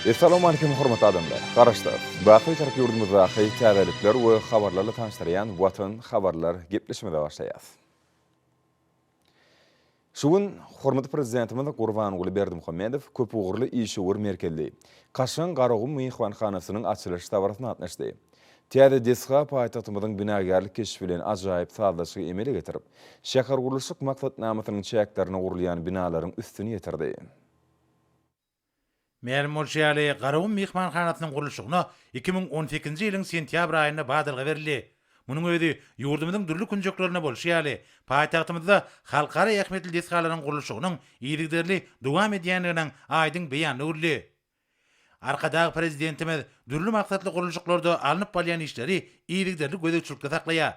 Assalamu alaykum hormatly adamlar. Garaşlar, Baky tarap ýurdumyzda täzelikler we habarlarla tanıştyrýan Watan habarlar gepleşmede başlaýar. Şugun hormatly prezidentimiz Gurbanuly Berdimuhammedow köp ugurly işi merkezli. Kaşan Garagum mehmanhanasynyň açylyş tawaryna gatnaşdy. Täze desga paýtagtymyzyň binagarlyk keşif bilen ajaýyp sazlaşygy emele getirip, şäher gurulşyk maksatnamasynyň çäklerini gurulýan binalaryň üstüni ýetirdi. Mermolşýaly Garagum mehmanhanasynyň gurulşygyna 2018-nji ýylyň sentýabr aýynda badalga berildi. Munyň özi ýurdumyzyň dürli kunjoklarına bolşýaly, paýtagtymyzda halkara ähmetli desgalaryň gurulşygynyň ýygyderli dowam edýänliginiň aýdyň beýany urly. Arkadagy prezidentimiz dürli maksatly gurulşyklarda alınıp bolýan işleri ýygyderli gözegçilikde saklaýar.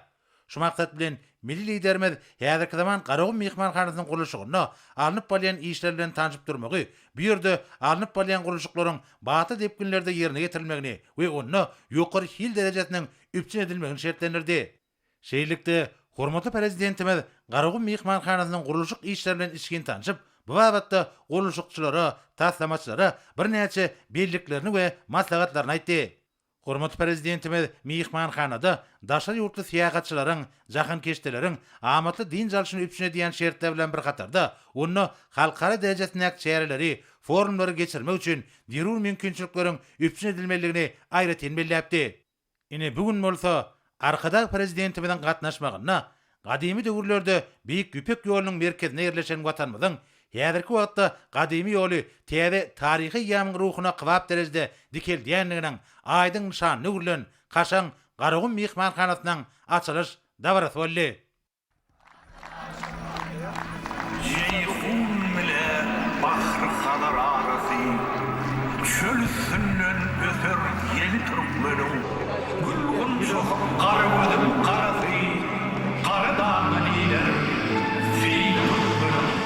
Şu maksat bilen milli liderimiz häzirki zaman Garagum mehmanhanasynyň gurulşygyna alınıp bolýan işler bilen tanışyp durmagy, bu ýerde alınıp bolýan gurulşyklaryň baty depkinlerde ýerine getirilmegini we onu ýokary hil derejesiniň üpçün edilmegini şertlendirdi. Şeýlikde hormatly prezidentimiz Garagum mehmanhanasynyň gurulşyk işler bilen işgin tanışyp, bu babatda gurulşykçylara, taslamaçylara birnäçe belliklerini we maslahatlaryny aýtdy. Hormatly prezidentimiz mehmanhanada daşary ýurtly syýahatçylaryň, jakyn keşdeleriň amatly din jalşyny üpçün edýän şertler bilen bir gatarda onu halkara derejesindäki çäreleri, forumlary geçirmek üçin derul mümkinçilikleriň üpçün edilmeligini aýratyn belläpdi. Ine bugün bolsa arkadaky prezidentimiziň gatnaşmagyna gadymy döwürlerde Beýik Güpek ýolunyň merkezine ýerleşen watanymyzyň häzirki wagtda gadymy ýoly täze taryhy ýamyň ruhuna kybap derejede dikeldiýänliginiň aýdyň nişany bilen Kaşan Garagum mehmanhanasynyň açylyş dawarasy boldy. Çöl üstünden öter yeni Türkmenin gülgün çok karıvıdım karası karıdan lider fil Türkmenin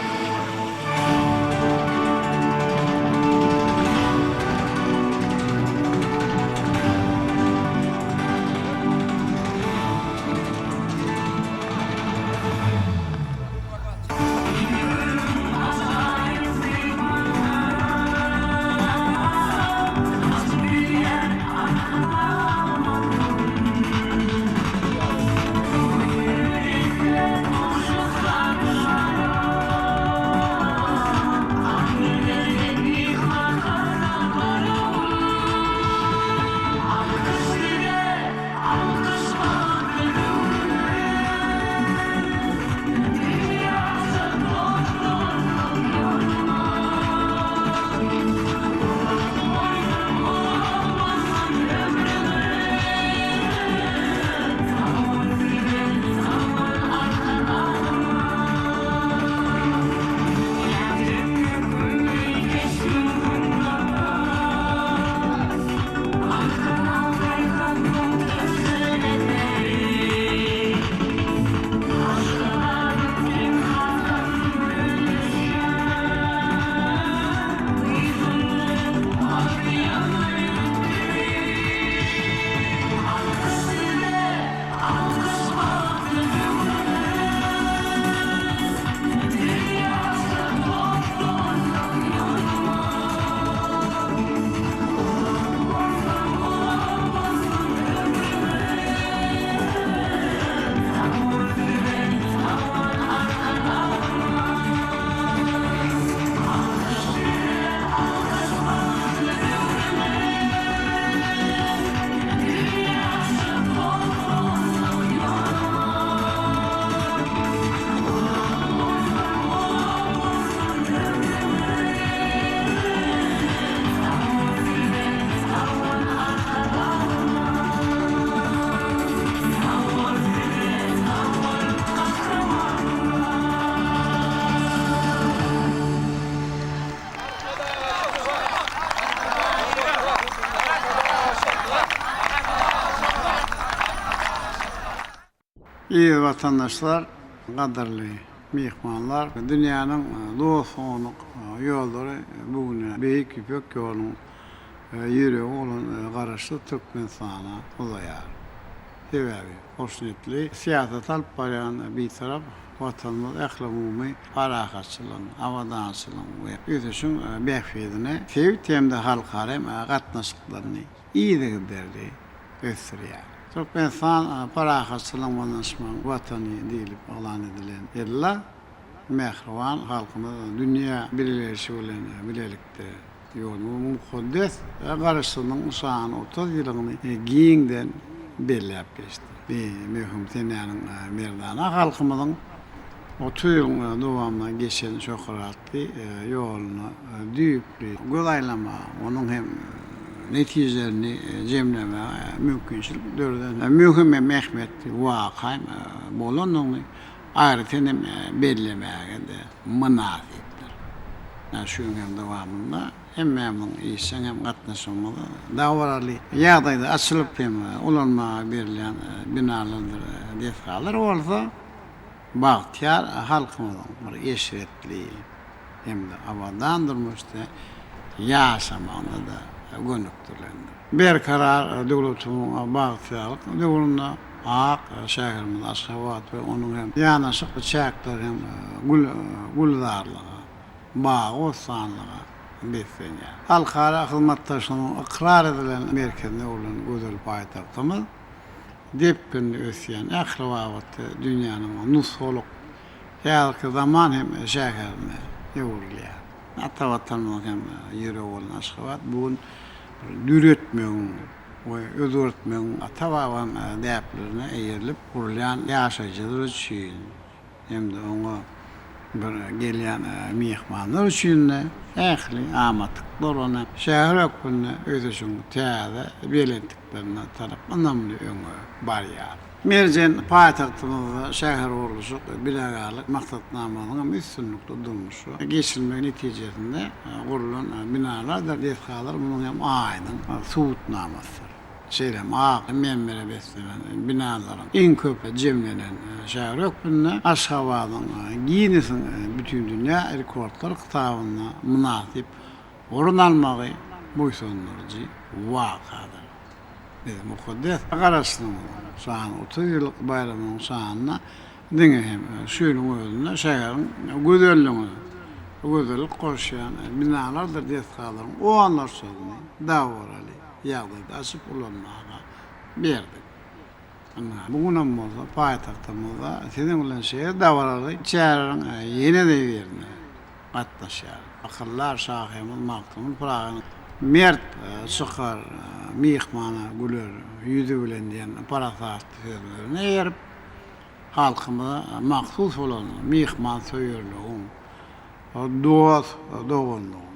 İyi vatandaşlar, kadirli mihmanlar, dünyanın doğu-soğunluk yolları bugün Beýik Güpek ýolunyň ýüregi olan garaşly Türkmenistana uzaýar. sebebi. Hoşnutly siyaset alıp barayan bir taraf vatanımız ähli parakatçılığın, avadançılığın ve öteşün behfedine sevip hem de halkarem gatnaşıklarını iyi de giderdi ösürüyor. Çok insan parakatçılığın vanışman vatanı deyilip alan edilen illa mehrivan halkımız dünya birleşi olan bilelikte yolu mukaddes karışının uşağın 30 yılını giyinden bellep geçti. Bir mühim tenenin merdana halkımızın 30 yılın devamlı geçen şokratlı yolunu düyüplü golaylama onun hem neticelerini cemleme mümkünçülük dörden mühim mehmetli vakayım bolonunu ayrıca bellemeye de münasiptir. Şunun hem devamında hem memnun iyisen hem katnaşılmalı davarlı yağdaydı açılıp hem ulanmaya verilen binalardır defalar olsa bahtiyar halkımızın bir eşretli hem de avadandırmıştı yaşamağında da gönüktürlendi. Bir karar devletimin bahtiyarlık devletinde Ağak şehirimiz Aşgabat ve onun hem yanaşık çayaklar hem guldarlığı, bağ, osanlığı beslenir. Halkara hizmettaşının ikrar edilen merkezinde olan güzel payitahtımız depkinli ösyen ahrivavatı dünyanın nusoluk yalkı zaman hem şehirine yavurluyor. Hatta vatanımız hem yeri olan Aşgabat bugün dürütmeyin ve ödürtmeyin tamamen deyaplarına eğirilip kurulan yaşayıcılar için hem de ona bir gelen mihmanlar için de ehli amatıklar ona şehir hakkında ödüşün teyade belirttiklerine taraf anlamlı öngü var ya. Mercan payitahtımızda şehir oluşu bilagalık maksatnamanın üstünlükte durmuşu. Geçilme neticesinde kurulan binalar da defkalar bunun hem aynın suutnaması. Şeylem memlere beslenen binaların en köpe cemlenen şehir hükmünde Aşgabat'ın giyinisin bütün dünya rekortlar kitabına münasip orun almağı boysundurucu vakadır. Mukaddes karasının sağın 30 yıllık bayramının sağına dine hem şöylün özünde şehirin güzellik koşuyan binalardır defkaların o anlar sözünü davaralı yağdaydı açıp ulanmağa verdik. Bugün ama payitahtımızda senin olan şehir davaralı çağırın yine de verine katlaşar. Akıllar şahimiz maktumul Prag'ın mert sıkar mihmana güler yüzü bilen diyen parasat sözlerine yerip halkımıza maksus olan mihman söyürlüğün doğunluğun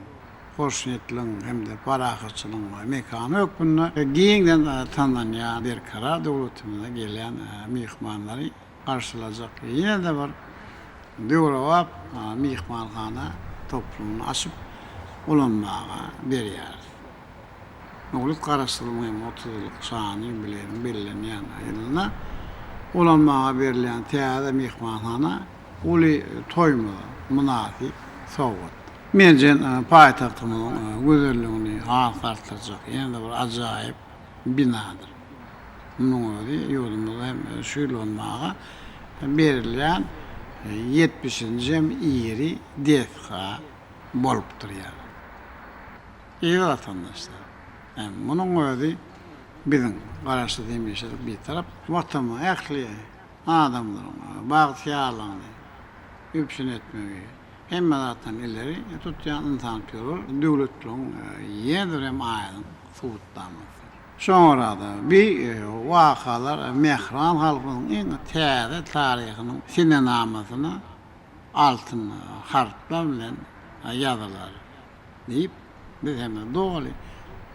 hoşnetliğin hem de parakatçılığın mekanı hükmünde giyinden tanınan bir karar devletimize gelen mihmanları karşılayacak. Yine de var devlet mihmanhane toplumunu açıp ulanmağa bir yer. Oğlut karşılığın hem 30 yıllık sahani belirlenen yılına ulanmağa verilen teyade mihmanhane uli toymalı münasip soğut. Mercan payitahtımızın güzelliğini artıracak yine de bir acayip binadır. Bunun öyle yolumuzda hem şöyle olmağa verilen 70. iri defka bolup duruyor. İyi vatandaşlar. Yani bunun öyle bizim karşı demişler bir taraf vatanı ehli adamların bahtiyarlığını üpsün etmeyi hem zaten ileri tutuyan insan diyor devletlerin yedir hem ayın suutlaması. Sonra da bir vakalar Mehran halkının en teyade tarihinin sinenamasını altın harflerle yazılar deyip biz hemen doğru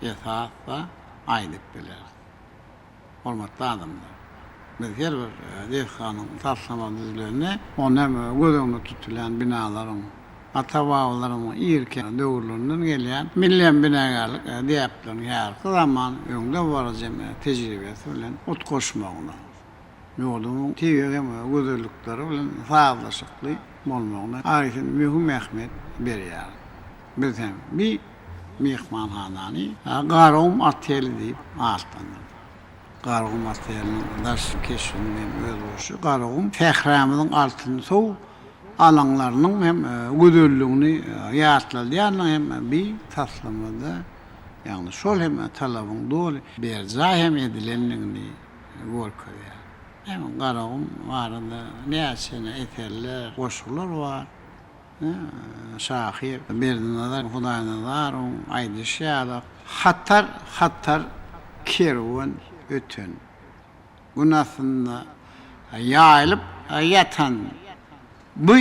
esasla aylık bilir. Hormatlı adamlar. Biz her bir defkanın taslama düzlerine onun hem gözünde tutulan binaların atavavların irken doğruluğundan gelen milyon binagarlık diyapların yarkı zaman önünde varacağım tecrübesi bilen ot koşmağına. Yolunun tevhim güzellikleri bilen sağlaşıklı olmağına ayrıca mühim mehmet bir yer. Biz hem bir mihmanhanani garum ateli deyip altlanır. Qaragum materialinin daş keşfinin özgürlüğü. Qaragum tehramının altını soğ alanlarının hem güdüllüğünü yaratlayan hem bir taslamada yani şol hem talabın dolu bir hem edilenliğini görküyor. Hem Qaragum varında näçe eterler, koşullar var. Şahir berdinler Hudaýynar aýdyşýar hattar kerwan öten günasynda ýaýlyp ýatan bu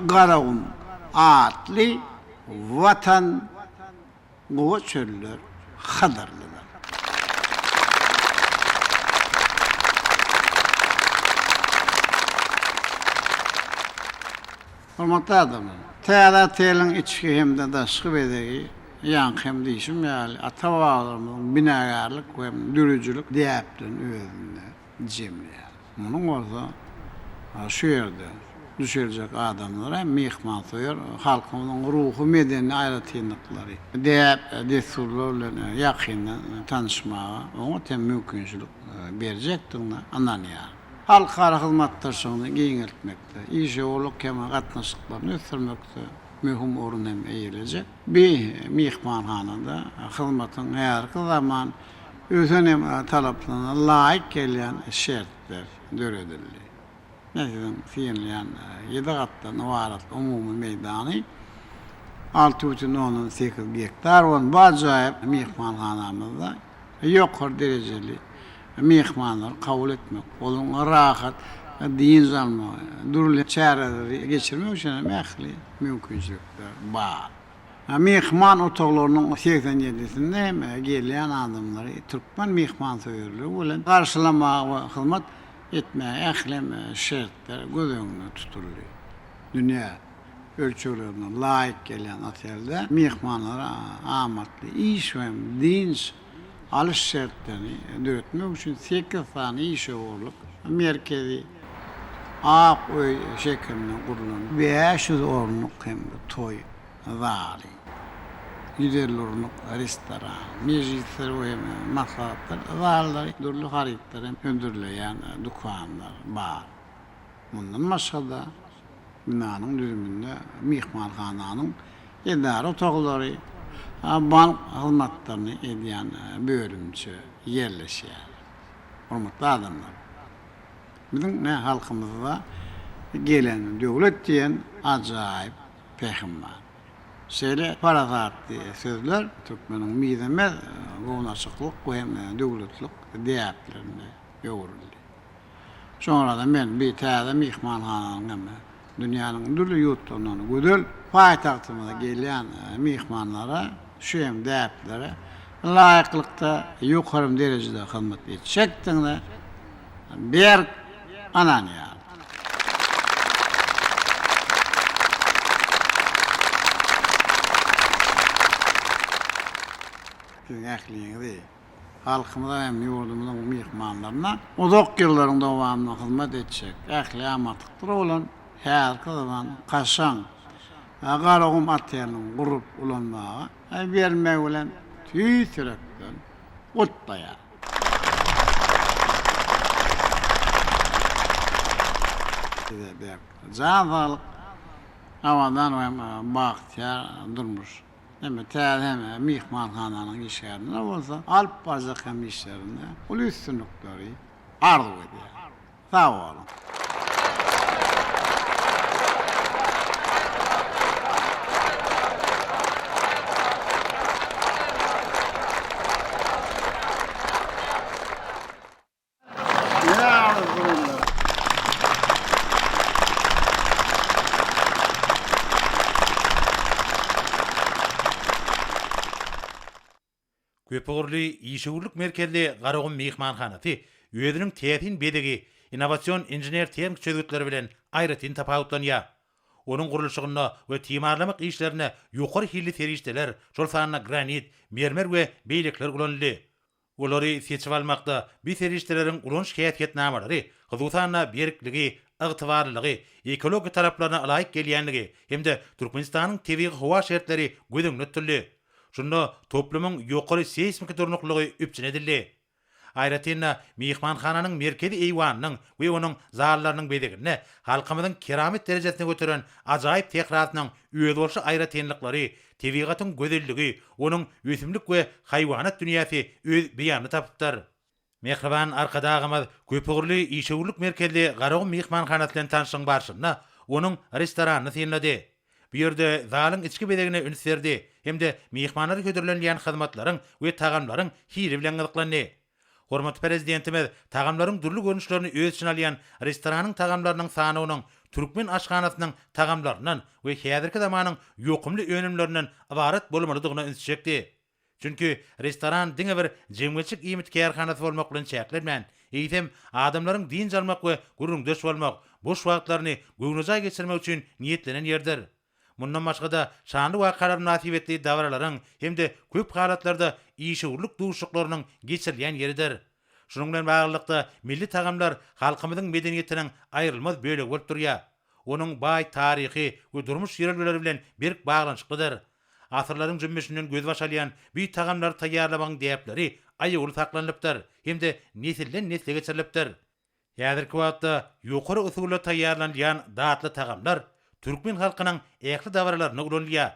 Qaragum atly watan goçurlar hadarlylar. Hormatly adamlar, täze telin içki hemde daşky bedegi ýanky hem diýişim ýaly ata-babalarymyň binagarlyk we dürüjülük diýipden özünde jemleýär. Munyň bolsa şu ýerde düşeljek adamlar hem mehman soýar, halkymyň ruhy medeni aýratynlyklary diýip desurlar bilen ýakyndan tanışmaga oňa tem mümkinçilik berjekdigine anlanýar. Halkara hyzmatdaşlygyny giňeltmekde, işeoluk kema gatnaşyklaryny ösürmekde mühim orun hem eýiljek. Bir mehmanhanada hyzmatyň härki zaman özüne talaplarına laýyk gelýän şertler döredildi. Näzirem fiýilýän 7 gatdan ibaret umumy meýdany 6,8 hektar olan bajaýyp mehmanhanamyzda ýokary derejeli mehmanlar kabul etmek, olun rahat diýin zalma, durly çäreleri geçirmek üçin mähli mümkinçilikler bar. Mehman otoglarynyň 87-sinde gelýän adamlary türkmen mehman soýurly bilen garşylamagy we hyzmat etmäge ählem şertler gözüňde tutuldy. Dünýä ölçülerine laýyk gelýän otelde mehmanlara amatly iş we dinç alış şertlerini döretmek için 8 tane işe orluk merkezi Aqoy şeklinde kurulan 500 orluk hem toy var. Giderlorluk restoran, meclisler ve maslahatlar varlar. Durlu haritler hem öndürleyen dükkanlar var. Bundan başka binanın düzümünde mehmanhananın idare otogları bank hyzmatlaryny edýän bölümçe yerleşýär. Hormatly adamlar. Biziň halkymyzda gelen döwlet diýen ajaýyp pehim bar. Şeýle parazatly sözler türkmeniň miýzeme gownaşyklyk we döwletlik diýiplerinde ýoğuruldy. Şoňradan men bir täze mehmanhananyň dünýäniň dürli ýurtlaryndan gödel paýtagtymyza gelýän mehmanlara şu hem däplere laýyklykda ýokary derejede hyzmat etjekdiňler ber ananýar. Ähliňizi halkymyza hem ýurdumyzyň mehmanlaryna uzak ýyllaryň dowamyny hyzmat etjek. Ähli amatykdyr bolan her zaman kaşan Qaragum materialini gurup ulanmağa bermek bilen tüýsürekden otlaýar. Zavallyk awadan we bagtyar durmuş. Hem täze hem mehmanhananyň işlerinde bolsa alp barzak hem işlerinde ol üstünlikleri arz edýär. Sağ olun. Köpegirli işewurluk merkezli Qaragum mehmanhanasy özüniň täsin bedegi innowasion injener tem çözgütleri bilen aýratyn tapawutlanýar. Onuň gurulşygyna we timarlamak işlerine ýokary hilli terişdeler, şol sanyna granit, mermer we beýlekler ulanyldy. Olary seçip almakda bir terişdeleriň ulanş häýetnamalary, hyzgysana berkligi, ygtybarlygy, ekologiýa taraplaryna alayk gelýänligi hemde Türkmenistanyň tebii hawa şertleri gödüňde tutuldy. Şunda toplumyň ýokary seismik durnuklygy üpçün edildi. Ayratinna mihmanhananyň merkezi eýwanynyň we onuň zallarynyň bedegine halkymyzyň keramet derejesine götüren ajaýyp tehratynyň öýe bolşy ayratenliklary, tebigatyň gözelligi, onuň ösümlik we haýwanat dünýäsi öz beýany tapypdyr. Mehriban arkadagymyz Köpügürli işegürlük merkezli Garagum mihmanhanasy bilen tanışyň barşynda onuň restoranyny synlady. Bu ýerde zalyň içki bedegine üns berdi hemde mihmanlary ködürlenýän hyzmatlaryň we tagamlaryň hiri bilen gyzyklandy. Hormat prezidentimiz tagamlaryň durly görnüşlerini öz için alýan restoranyň tagamlarynyň sanynyň Türkmen aşganasynyň tagamlaryndan we häzirki zamanyň ýokumly önümlerinden ibaret bolmalydygyna üns çekdi. Çünki restoran diňe bir jemgyçlik iýmit kärhanasy bolmak bilen çäklenmän. Eýsem adamlaryň din jalmak we gurrundaş bolmak, boş wagtlaryny göwnüze geçirmek üçin niýetlenen ýerdir. Mundan başga da şanly wakalar nasip etdiği davraların hem de köp halatlarda işegürlük duşuklarynyň geçirilýän ýeridir. Şunuň bilen baglykda milli tagamlar halkymyzyň medeniýetiniň aýrylmaz bölegi bolup durýar. Onuň baý taryhy we durmuş ýerleri bilen berk baglançyklydyr. Asırlaryň jümmesinden göz başalýan bu tagamlar taýýarlamagyň däpleri aýyguly saklanypdyr hem de nesilden nesile geçirilipdir. Häzirki wagtda ýokary usulla taýýarlanýan datly tagamlar Türkmen halkynyň ähli dawarlaryna ulanýar.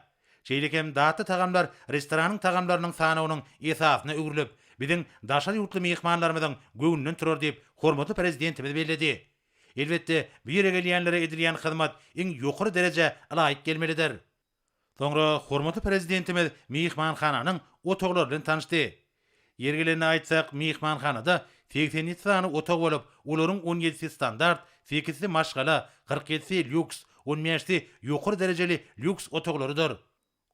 Şeýlekem datly tagamlar restoranyň tagamlarynyň sanynyň esasyna öwrülip, biziň daşary ýurtly mehmanlarymyzyň göwnünden turar diýip hormatly prezidentimiz bellädi. Elbetde bu ýere gelýänlere edilýän hyzmat iň ýokary derejä laýyk gelmelidir. Soňra hormatly prezidentimiz mehmanhananyň otogları bilen tanışdy. Ýergilerini aýtsak, mehmanhanada 87 sany otog bolup, olaryň 17 standart, 8 maşgala, 47 lüks, 15 ýokary derejeli lüks otoglarydyr.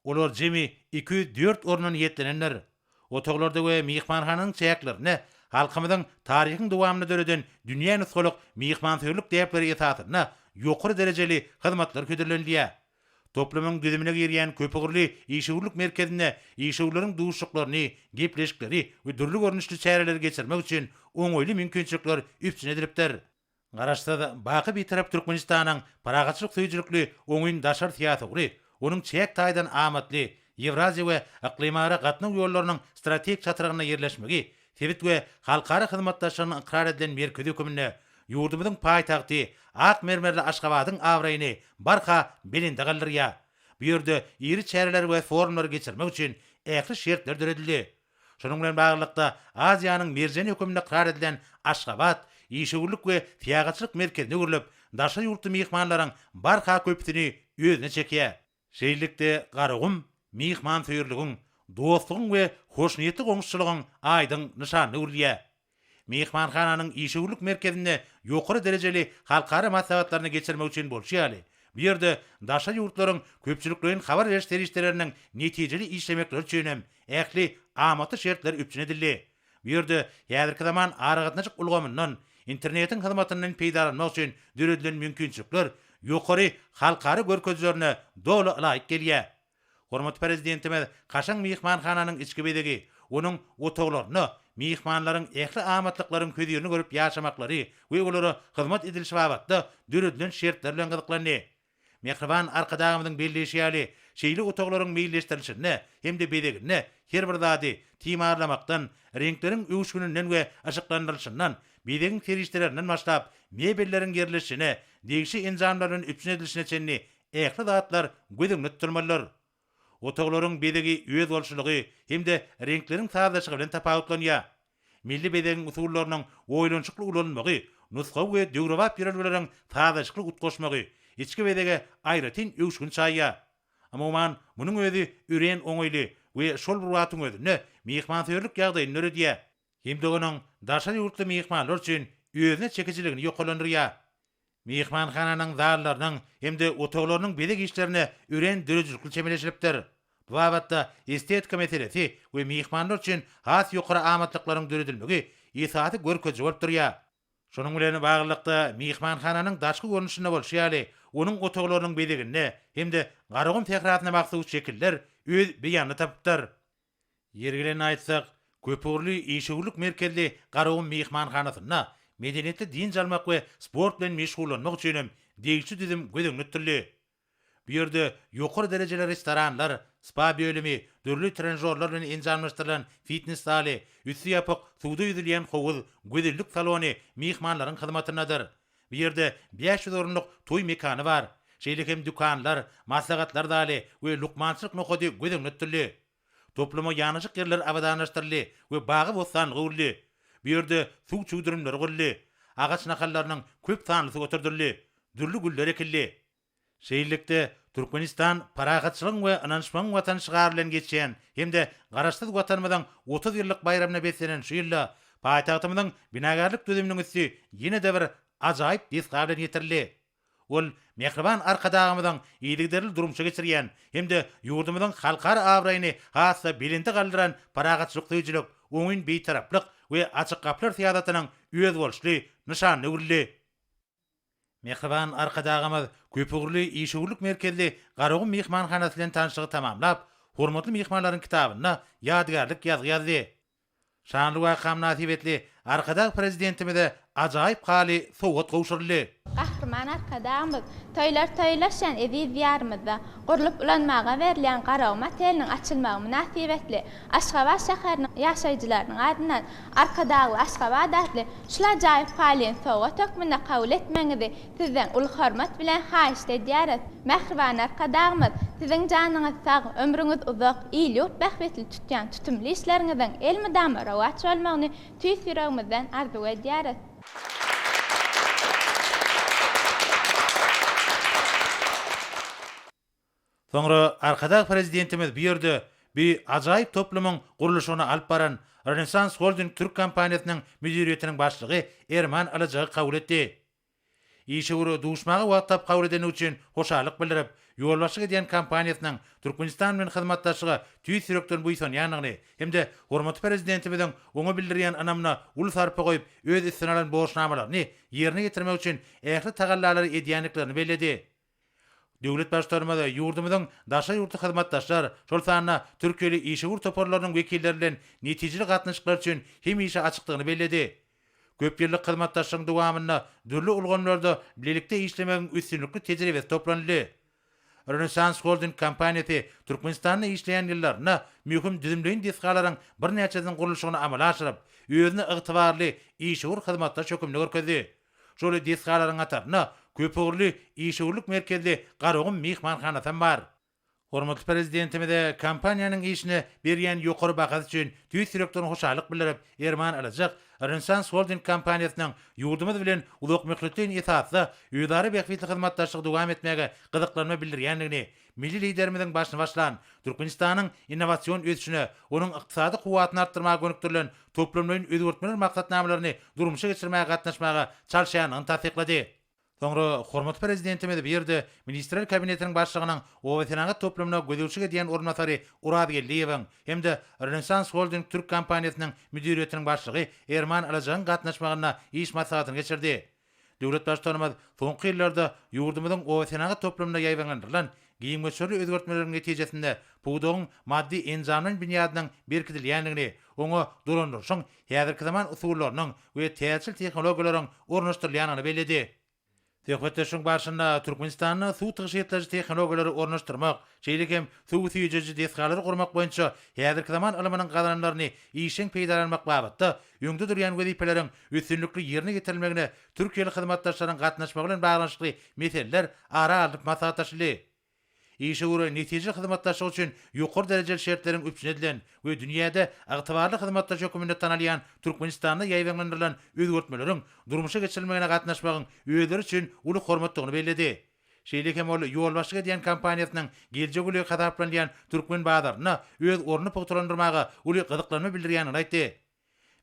Olar jemi 204 ornan ýetlenenler. Otoglarda we mehmanhananyň çäklerini halkymyzyň taryhyny dowamly döreden dünýä nusgalyk mehmanhörlük däpleri esasyna ýokary derejeli hyzmatlar ködürlenýär. Toplumyň düzümine girýän Köpügürli işegürlük merkezine işegürleriň duşuklaryny, gepleşikleri we durly görnüşli çäreleri geçirmek üçin oňoýly mümkinçilikler üpçün edilipdir. Garaşda da baky bir tarap Türkmenistanyň paragaçylyk söýjülükli oňyn daşar tiýatry, onuň çäk taýdan amatly Ewraziýa we iklimara gatnaw ýollarynyň strategik çatyrygyna ýerleşmegi, tebit we halkara hyzmatdaşlygyny ikrar edilen merkezi hökümine ýurdumyzyň paýtagty Ak mermerli Aşgabatyň awraýyny barka belinde galdyrýar. Bu ýerde iri çäreler we forumlar geçirmek üçin ähli şertler düredildi. Şonuň bilen baglykda Aziýanyň merjeni hökümine ikrar edilen Aşgabat işegürlük we tiýagaçylyk merkezine öwrülip, daşa ýurtly mehmanlaryň barka köpüsini özüne çekýär. Şeýlelikde Garagum mehmanhörlügiň, dostlugyň we hoşniýetli goňşuçylygyň aýdyň nyşany urlýar. Mehmanhananyň işegürlük merkezine ýokary derejeli halkara maslahatlaryny geçirmek üçin bolşýaly. Bu ýerde daşa ýurtlaryň köpçüliklerin habar beriş terişleriniň netijeli işlemekleri üçin hem ähli amaty şertler üpçün edildi. Bu ýerde häzirki zaman aragatnaçyk ulgamyndan internetiň hyzmatynyň peýdalanmagy üçin döredilen mümkinçilikler ýokary halkara görkezlerine doly laýyk gelýär. Hormatly prezidentimiz kaşaň mehmanhananyň içki bedegi, onuň otoglaryny mehmanlaryň ähli amatlyklaryň ködürini görüp ýaşamaklary we olara hyzmat edilişi wagtda döredilen şertler bilen gyzyklandy. Mehriban arkadagymyzyň belleşýäli şeýle otoglaryň meýilleşdirilişine hem de bedegine her bir zady timarlamakdan, renkleriň öwüşgününden we aşyklandyrylşyndan, bedegiň terişlerinden başlap mebelleriň ýerleşine, degişi enzamlaryň üpçün edilişine çenli ähli zatlar gözüňde tutulmalylar. Otoglaryň bedegi öz bolşulygy hem de renkleriň taýdaşygy bilen tapawutlanýar. Milli bedegiň usullarynyň oýlançykly ulanmagy, nusga we döwrewap ýerleriň taýdaşykly utgoşmagy, içki bedege aýratyn öwüşgün çaýýar. Amman munyň özi üren oňoýly we şol bir wagtyň özünde mehmanhörlük ýagdaýyny öredýär. Hem de onuň daşa ýurtly mehmanlar üçin özüne çekijiligini ýokalandyrýar. Mehmanhananyň zallarynyň hem de otoglarynyň bedeg işlerine üren dörejlikli çemeleşilipdir. Bu wagtda estetika meselesi we mehmanlar üçin has ýokary amatlyklaryň döredilmegi esaty görkezji bolup durýar. Şonuň bilen baglykda mehmanhananyň daşky görnüşine bolşýaly, onuň otoglarynyň bedegine hem de Garagum tehratyna maksud şekiller öz beýany tapypdyr. Ýergilerini aýtsak, Köpügürli işegürlük merkezli Garagum mehmanhanasyna medeniýetli din jalmak we sport bilen meşgullanmak üçin degişli düzüm gözüňde tutuldy. Bu yerde yuqur dereceli restoranlar, spa bölümi, dürlü trenjorlar bilen enjamlaşdyrylan fitness sali, üstü yapık, suwda yüzülýän howuz, gözellik salony mihmanlaryň hyzmatynadyr. Bu yerde 500 orunluk toy mekany bar. Şeýle hem dükanlar, maslahatlar daly we lukmançylyk nokady gözeňletdirli. Topluma ýanyşyk yerler abadanlaşdyrly we bagy bostan gurly. Bu yerde suw çuwdurumlary gurly. Agaç nakallarynyň köp sanlysy götürdirli. Dürlü güller ekilli. Şeýlelikde Türkmenistan paragatçylyk we ananşmaň watan şygarlaryň geçýän hemde garaşsyz watanymyzyň 30 ýyllyk bayramyna beslenen şu ýylda paýtagtymyzyň binagarlyk döneminiň üstü ýene-de bir ajaýyp desga bilen ýetirli. Ol mehriban arkadagymyzyň iýligderli durumça geçirýän hemde ýurdumyzyň halkara awraýyny hassa bilindi galdyran paragatçylyk tüýjilik, oňun beýtaraplyk we açyk gaplar syýasatynyň öýüz bolşly nyşany urly. Mehriban arkadagymyz köpügürli işgürlük merkezli Garagum mehmanhanasy bilen tanışygy tamamlap, hormatly mehmanlaryň kitabyna ýadgarlyk ýazdy. Şanly wakam nasibetli arkadag prezidentimize ajaýyp haly sowgat gowşurly. Kahraman arkadağımız toylaşan eziz diyarımızda qurulup ulanmağa verilen Garagum otelinin açılmağı münasibetli Aşgabat şäheriniň ýaşaýjylarynyň adynan arkadagly Aşgabat adly şula jaýyp halyň sowgat hökmüne kabul etmeňizi sizden uly hormat bilen haýyş edýäris. Mehriban arkadağımız siziň janyňyz sag, ömrüňiz uzak, iýlik bähbetli tutýan tutumly işleriňizden elmydama rawat bolmagyny tüýs ýüregimizden arzu edýäris. Sonra arkadag prezidentimiz bir ýerde bir ajaýyp toplumyň guruluşyna alyp baran Renaissance Holding Türk kompaniýasynyň müdiriýetiniň başlygy Erman Alajagy kabul etdi. Işgüri duşmagy wagtlap kabul edeni üçin hoşalyk bildirip, ýolbaşyk edýän kompaniýasynyň Türkmenistan bilen hyzmatdaşlygy tüýs ýürekden buýsanýanyny hemde hormatly prezidentimiziň oňa bildirýän anamna uly sarpy goýup öz üstüne alan borçnamalaryny ýerine getirmek üçin ähli tagallary edýänliklerini belledi. Döwlet başlarymyza ýurdumyzyň daşa ýurtly hyzmatdaşlar, şol sanna türkeli işgür toparlarynyň wekilleri bilen netijeli gatnaşyklar üçin hem işe açyklygyny belledi. Köp ýyllyk hyzmatdaşlygyň dowamynda dürli ulgamlarda bilelikde işlemegiň üstünlikli tejribesi toplandy. Renaissance Holding kompaniýasy Türkmenistanda işleýän ýyllaryna möhüm düzümleýin desgalaryň bir näçesiniň gurulşygyny amala aşyryp, özüne ygtybarly işgür hyzmatdaş hökümli görkezdi. Şol desgalaryň ataryna köpügürli işgürlük merkezli Garagum mehmanhanasy bar. Hormatly prezidentimize kompaniýanyň işine berýän ýokary bahasy üçin tüýs ýürekden hoşalyk bildirip, Erman Alajak Renaissance Holding kompaniýasynyň ýurdumyz bilen ulak möhletliň esasy ýödary bähbetli hyzmatdaşlyk dowam etmege gyzyklanma bildirýändigini, milli liderimiziň başyna başlan Türkmenistanyň innowasiýon ösüşine, onuň ykdysady kuwatyny artdyrmaga gönükdirilen toplumlaryň özgörtmeler maksatnamalaryny durmuşa geçirmäge gatnaşmaga çalşýanyny tasdiklady. Sonra hormatly prezidentimiz bir ýerde ministrler kabinetiniň başlygynyň owasynaga toplumna gözelçik edýän ornatary Urad Geldiýewiň hemde Renaissance Holding Türk kompaniýasynyň müdiriýetiniň başlygy Erman Alajagyň gatnaşmagyna iş maslahatyny geçirdi. Döwlet başlarymyz soňky ýyllarda ýurdumyzyň owasynaga toplumna ýaýbandyrylan giýim-göçeri özgörtmeleriň netijesinde puwdagyň maddi enjamlaryň binýadynyň berkitilýändigini, oňa durandyrşyň häzirki zaman usullarynyň we täsir tehnologiýalaryň ornaşdyrylýanyny belledi. Töhbetleşiň başynda Türkmenistanyň suw tygyşytlaryny tehnologiýalary ornaşdyrmak, şeýle hem suw süýjeji desgalary gurmak boýunça häzirki zaman ilminiň gazananlaryny işiň peýdalanmak babatda ýöňde durýan wezipeleriň üstünlikli ýerine getirilmegine türkiyeli hyzmatdaşlaryň gatnaşmagy bilen baglanşykly meseleler ara alyp maslahatlaşdy. İşgüri netije hyzmatdaşlyk üçin ýokary derejeli şertleriň üpçün edilen we dünýäde ygtybarly hyzmatdaş höküminde tanalýan Türkmenistanda ýaýbandyrylan özgörtmeleriň durmuşa geçirilmegine gatnaşmagyň öýleri üçin uly hormatlygyny belledi. Şeýle hem ol ýolbaşyk edýän kompaniýasynyň geljek uly gadaplanýan türkmen badaryna öz ornuny pogtalandyrmaga uly gyzyklanma bildirýänini aýtdy.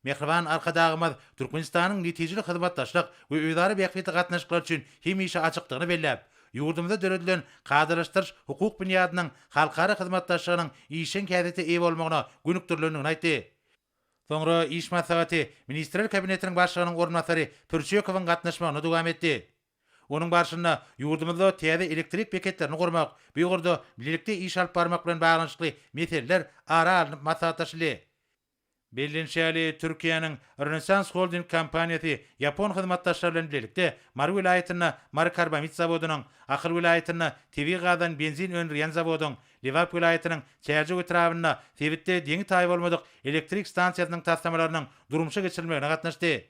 Mehriban arkadagymyz Türkmenistanyň netijeli hyzmatdaşlyk we öýdary bähbetli gatnaşyklar üçin hem işe açyklygyny belläp, ýurdumyzda döredilen gadylaşdyryş hukuk binýadynyň halkara hyzmatdaşlygynyň işin kädeti eý bolmagyna gönükdirilendigini aýtdy. Soňra iş maslahaty ministrler kabinetiniň başlygynyň ornatary Türçekowyň gatnaşmagyna dowam etdi. Onuň barşynda ýurdumyzda täze elektrik beketlerini gurmak, bu ýurda bilelikde iş alyp barmak bilen baglanşykly meseleler ara alyp maslahatlaşdy. Bellenşäli Türkiýanyň Renesans Holding kompaniyasy Yapon hyzmatdaşlary bilen birlikde Mary vilayatyna Mary Karbamid zawodynyň, Akyl vilayatyna TV gadan benzin öndürýän zawodyň, Liwap vilayatynyň Çäýrjek etrawyna Sebitde deňi taý bolmadyk elektrik stansiýasynyň taslamalarynyň durmuşa geçirilmegine gatnaşdy.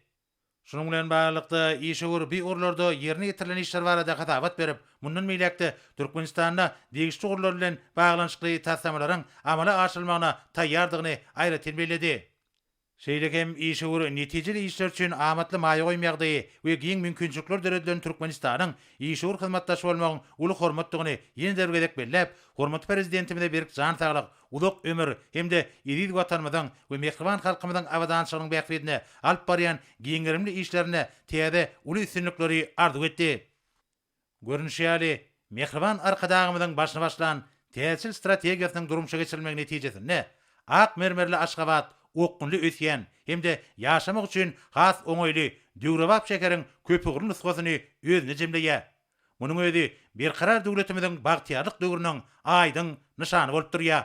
Şunun bilen baglanykda işegur bir urlarda ýerine getirilen işler barada hatabat berip, mundan meýlekde Türkmenistanda degişli urlar bilen baglanyşykly taslamalaryň amala aşyrylmagyna taýýardygyny aýratyn bellädi. Şeýlekem işegur netijeli işler üçin amatly maýa goýmagdy we giň mümkinçilikler derejeden Türkmenistanyň işegur hyzmatdaşy bolmagyň uly hormatdygyny ýene dergedek belläp, hormatly prezidentimize berk jan saglyk, uzak ömür hemde ýerli watanymyzyň we mehriban halkymyzyň awadançylygynyň bäkbedine alyp barýan giňerimli işlerine täze uly üstünlikleri arzuw etdi. Görünüşýäli mehriban arkadagymyzyň başyna başlan täsil strategiýasynyň durmuşa geçirilmegi netijesinde ak mermerli Aşgabat okkunly ösýän hemde ýaşamak üçin has oňoýly Döwrewap şekeriň köpügürün nusgasyny özüne jemleýär. Munyň özi bir karar döwletimiziň bagtyarlyk döwrüniň aýdyň nyşany bolup durýar.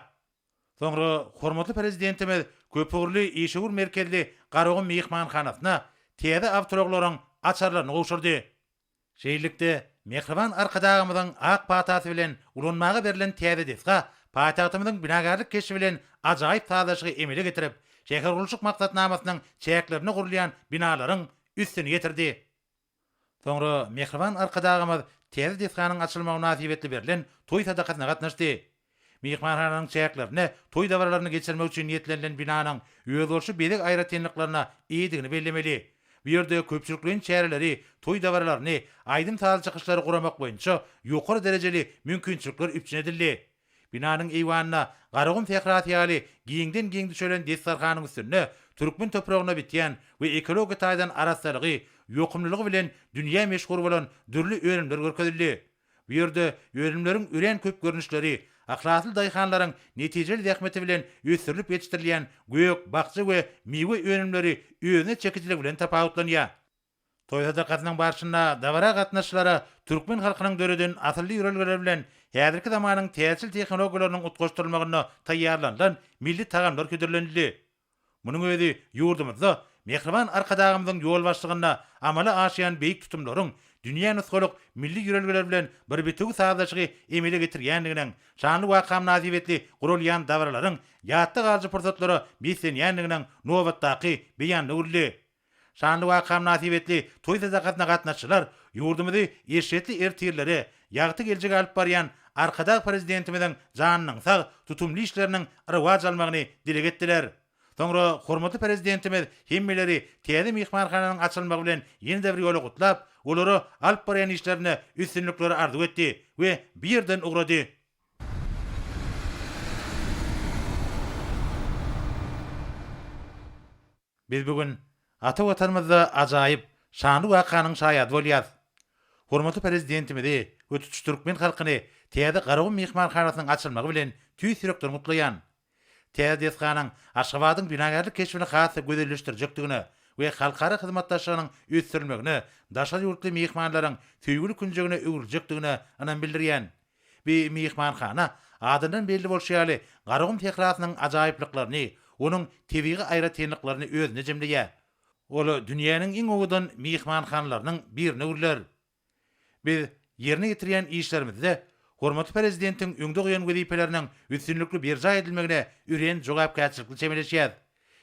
Soňra hormatly prezidentimiz köpügürli işegur merkezli Garagum mehmanhanasyna täze awtoroklaryň açarlaryny gowşurdy. Şeýlelikde mehriban arkadagymyzyň ak patasy bilen ulanmaga berilen täze desga paýtagtymyzyň binagarlyk keşi bilen ajaýyp taýdaşygy emele getirip, şäher gurulşyk maksatnamasynyň çäklerini gurulýan binalaryň üstüne getirdi. Soňra mehriban arkadagymyz täze desganyň açylmagyna nasibetli berilen toý sadakatyna gatnaşdy. Mehmanhanaň çäklerini, toý dawarlaryny geçirmek üçin niýetlenilen binanyň öz bolşy bedek aýratynlyklaryna iýdigini bellemeli. Bu ýerde köpçülikliň çäreleri, toý dawarlaryny, aýdym taýyl çykyşlary guramak boýunça ýokary derejeli mümkinçilikler üpçün edildi. Binanyň eýwanyna Garagum Fehratiyali giňden giňdi çölen destarhanyň üstüne Türkmen topragyna bitýän we ekologik taýdan araslygy, ýokumlylygy bilen dünýä meşhur bolan dürli öýrümler görkezildi. Bu ýerde öýrümleriň üren köp görnüşleri, ahlakly daýhanlaryň netijeli zähmeti bilen ösürilip ýetişdirilýän gök, bakçy we miwe öýrümleri özüne çekijilik bilen tapawutlanýar. Toý sadakatynyň barşynda dawara gatnaşylary Türkmen halkynyň döreden asylly ýörelgeler bilen häzirki zamanyň täsil tehnologiýalarynyň utgaşdyrylmagyna taýýarlanan milli tagamlar ködürlendi. Munyň özi ýurdumyzda mehriban arkadagymyzyň ýol başlygyna amala aşýan beýik tutumlaryň dünýä nusgalyk milli ýörelgeler bilen bir bitigi sagdaşygy emele getirýändiginiň, şanly wakam nazibetli gurulýan dawarlaryň ýatda galyjy pursatlary besenýändiginiň nowatdaky beýan uly. Şanly wakam nazibetli toý sadakatyna gatnaşçylar ýurdumyzy eşetli ertirleri, ýagty geljek alyp barýan arkadag prezidentimiziň janynyň sag tutumly işleriniň rywaj almagyny dile getdiler. Soňra hormatly prezidentimiz hemmeleri täze mehmanhananyň açylmagy bilen ýene-de bir ýola gutlap, olary alyp barýan işlerine üstünlikleri arzuw etdi we bir ýerden ugrady. Biz bugün ata watanymyzda ajaýyp şanly wakanyň şaýady bolýar. Hormatly prezidentimizi ötüç Türkmen halkyny täze Garagum mehmanhanasynyň açylmagy bilen tüýsürekden gutlaýan. Täze desganyň Aşgabatyň binagarlyk keşbini hasy gözelleşdirjekdigini we halkara hyzmatdaşlygynyň ösürilmegine, daşary ýurtly mehmanlaryň söýgüli künjegine öwürjekdigini anan bildirýän. Bu mehmanhana adından belli bolşýaly Garagum Fehratynyň ajaýyplyklaryny, onuň tebigy aýratynlyklaryny özüne jemleýär. Ol dünýäniň iň owudan mehmanhanalarynyň birine urlar. Biz ýerine getirýän işlerimizde hormatly prezidentiň öňde goýan wezipeleriniň üstünlikli berja edilmegine üren jogapkärçilikli çemeleşýär.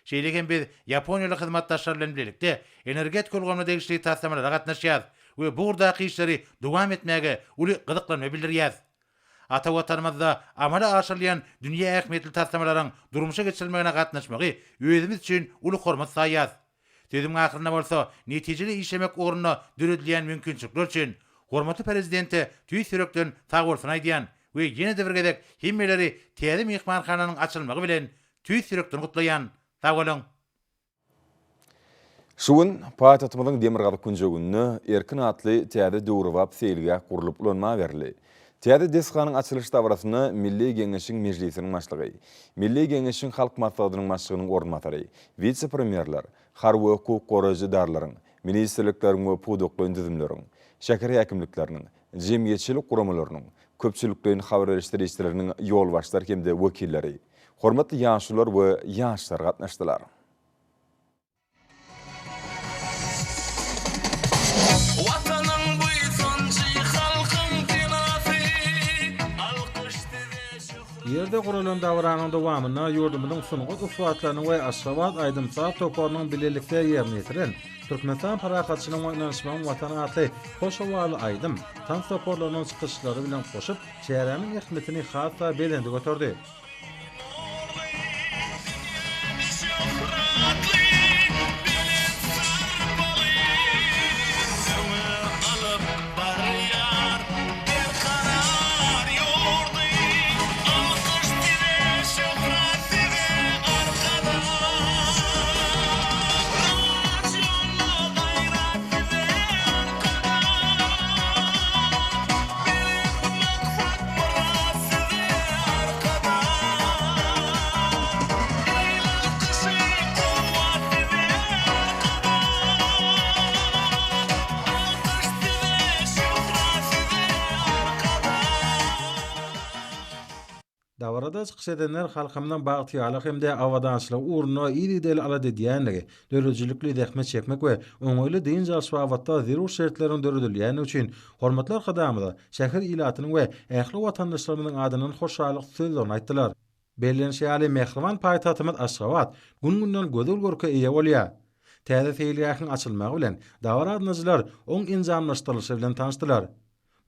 Şeýlekem biz Ýaponiýaly hyzmatdaşlar bilen birlikde energetik golgamda degişli taslamalara gatnaşýar we bu urdaky işleri dowam etmäge uly gyzyklanma bildirýär. Ata watanymyzda amala aşyrylýan dünýä ähmiýetli taslamalaryň durmuşa geçirilmegine gatnaşmagy özümiz üçin uly hormat saýýar. Sözüm ahyryna bolsa, netijeli işlemek ornuna düredilen mümkinçilikler üçin hormatly prezidenti tüýsürekden sag bolsun aýdýan we ýene-de bir gedek hemmeleri täze mehmanhananyň açylmagy bilen tüýsürekden gutlaýan. Sag bolun. Şuun paýtatymyzyň Demirgazy künjegini erkin atly täze Döwrewap seýilge gurulyp ulanma berildi. Täze desganyň açylyş dawrasyny Milli Geňeşiň Mejlisiniň başlygy, Milli Geňeşiň halk maksadynyň başlygynyň ornmatary, vitse-premierler, harby hukuk goraýjylaryň, ministrlikleriň we pudukly düzümleriň, şäher häkimlikleriniň, jemgyýetçilik guramalarynyň, köpçülikliň habar berişdiricileriniň ýol başlar hemde wekilleri, hormatly ýaşlar we ýaşlar gatnaşdylar. Täze guralan dawranyň dowamyna ýurdumyzyň sungy uswatlaryny we Aşgabat Aýdymsa topornyň bilelikde ýerine ýetiren Türkmenistan parakatçynyň oýnanyşmagyň watany atly Hoşawaly Aýdym tan toporlarynyň çykyşlary bilen goşup şäherimiň ähmetini hatda belende götürdi. Dawarada çykyş edenler halkymyň bagtyýalyk hemde awadançylyk uğruna ýyly alady diýenligi, döredjilikli zähmet çekmek we oňoýly diň jalşy awatda zerur şertlerini döredilýäni üçin hormatlar hadamyda şäher ilatynyň we ähli watandaşlarymyň adynyň hoşalyk sözlerini aýtdylar. Bellenşäli mehriban paýtatymyz Aşgabat gün-günden gözel görke eýe bolýar. Täze feýliýahyň açylmagy bilen dawaradnyjylar oň injamlaşdyrylyşy bilen tanışdylar.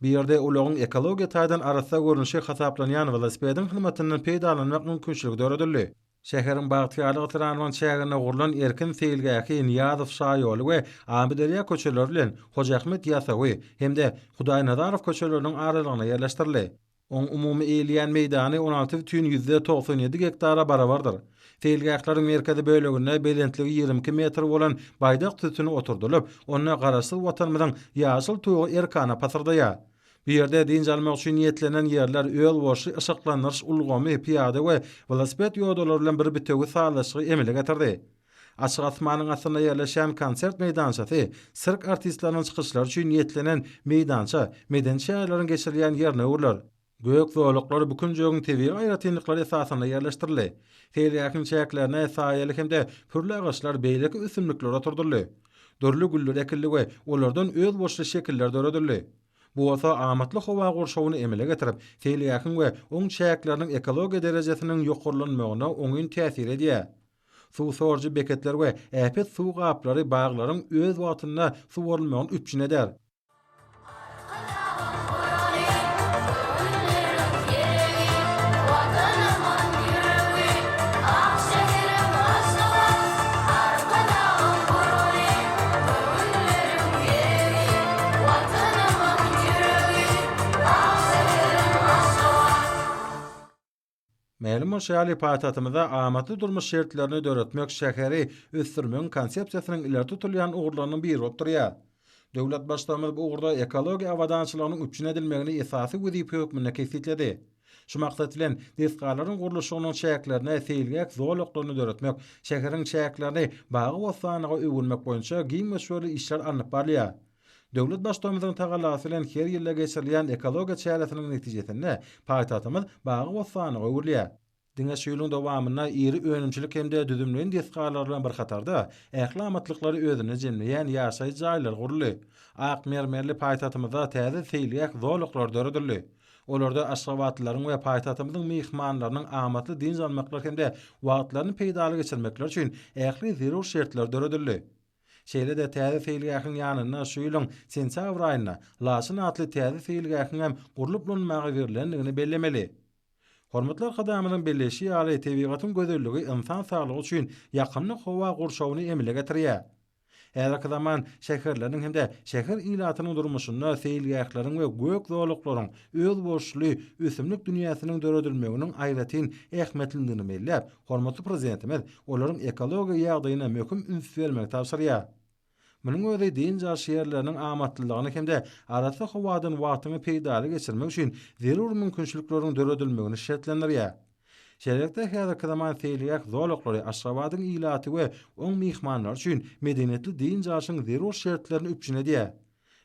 Bir ýerde olaryň ekologiýa taýdan arasda görünüşi hasaplanýan velosipediň hyzmatynyň peýdalanmak mümkinçiligi döredildi. Şäheriň bagtyýalyk transport şäherine gurulan erkin feýilgäki Niýazow şaýoly we Amideliýa köçeleri bilen Hojaahmet Ýasawy hemde Hudaýnazarow köçeleriniň aralygyna ýerleşdirildi. Oň umumy eýilýän meýdany 16,97 hektara barabardyr. Feýilgäklaryň merkezi böleginde belentligi 22 metr bolan baýdak tütüni oturdulyp, onda garaşsyz watanymyzyň ýaşyl tuýgu erkana pasyrdaýar. Bir ýerde diň almak üçin niýetlenen ýerler öýl boşy ışıklanýyş ulgamy piýada we velosiped ýoldaşlary bilen bir bitegi sağlaşygy emele getirdi. Açyk asmanyň astyna ýerleşen konsert meýdançasy sirk artistlarynyň çykyşlary üçin niýetlenen meýdança, meden şäherleriň geçirilýän ýerine urlar. Gök zoolukları bükün jögün tebiği aýratynlyklar esasyna ýerleşdirildi. Feýliýakyň çäklerine saýalyk hemde pürlü agaçlar beýleki üsümlikler oturdurly. Dörlü güller ekildi we olardan öz boşly şekiller döredildi. Bu wasa amatly howa gorşawyny emele getirip, feýliýakyň we oň çäkleriniň ekologiýa derejesiniň ýokurlanmagyna oňyn täsir edýär. Suw sorjy beketler we äpet suw gaplary baglaryň öz watyna suwarylmagyny üpçün eder. Mälum şäherli paýtatymyzda amatly durmuş şertlerini döretmek şäheri ösdürmeň konsepsiýasynyň ileri tutulýan ugurlarynyň biri bolup durýar. Döwlet başlamy bu ugurda ekologiýa awadançylygynyň üpçün edilmegini esasy wezipe hökmüne kesildi. Şu maksat bilen desgalaryň gurulşynyň şäherlerine feýilgäk zooluklaryny döretmek, şäheriň şäherlerini bagy wasanyga öwünmek boýunça giňmeşweli işler alınıp barýar. Döwlet başlamy tagalasy bilen her ýylda geçirilýän ekologiýa çäreletiniň netijesinde paýtatymyz bagy wasanyga öwürlýär. Diňe şeýlüň dowamyna iri önümçilik hemde düzümlen desgalar bilen bir hatarda ählamatlyklary özüne jemleýän ýaşaý jaýlar guruldy. Ak mermerli paýtatymyzda täze feýilgäk zooluklar döredildi. Olarda Aşgabatlylaryň we paýtatymyzyň mehmanlarynyň amatly diň almaklar hemde wagtlaryny peýdaly geçirmekler üçin ähli zerur şertler döredildi. Şeýle de täze feýilgäkiň ýanyna şu ýylyň sentyabr aýyna Laçyn atly täze feýilgäkiň hem gurulup bolmagy berilendigini bellemeli. Hormatlar hadamynyň belleşi ýaly tebigatyň gözelligi insan saglygy üçin ýakynlyk howa gurşawyny emele getirýär. Her zaman şäherleriň hemde şäher ilatynyň durmuşynda feýilgäklaryň we gök zooluklaryň öz boşly üsümlik dünýäsiniň döredilmeginiň aýratyn ähmetligini mellep, hormatly prezidentimiz olaryň ekologiýa ýagdaýyna möhüm üns bermek tapşyrýar. Munyň özi diň ýaşaýarlarynyň amatlylygyny hemde arasy howadan wagtyny peýdaly geçirmek üçin zerur mümkinçilikleriň döredilmegini şertlendirýär. Şeýlekde häzirki zaman feýilgäk zooluklary Aşgabatyň ilaty we oň mehmanlar üçin medeniyetli diň ýaşaýyň zerur şertlerini üpçün edýär.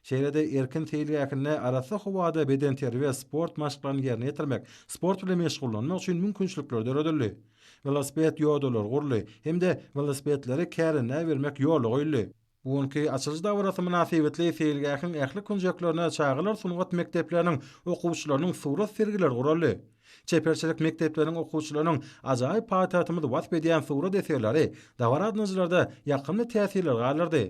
Şeýlede erkin feýilgäkine arasy howada beden terbiýe sport maşklaryny ýerine ýetirmek, sport bilen meşgullanmak üçin mümkinçilikler döredildi. Velosiped ýoldaşlary guruldy, hemde velosipedlere kärine bermek ýoly goýuldy. Bugunky açylyş dawrasy münasibetli feýilgäkiň ähli kunjaklarına çağılar sunugat mekdepleriniň okuwçylarynyň surat sergileri guraldy. Çeperçilik mekdepleriniň okuwçylarynyň ajaýyp paýtatymyzy wasp edýän surat eserleri dawaradnyjlarda ýakynly täsirler galardy.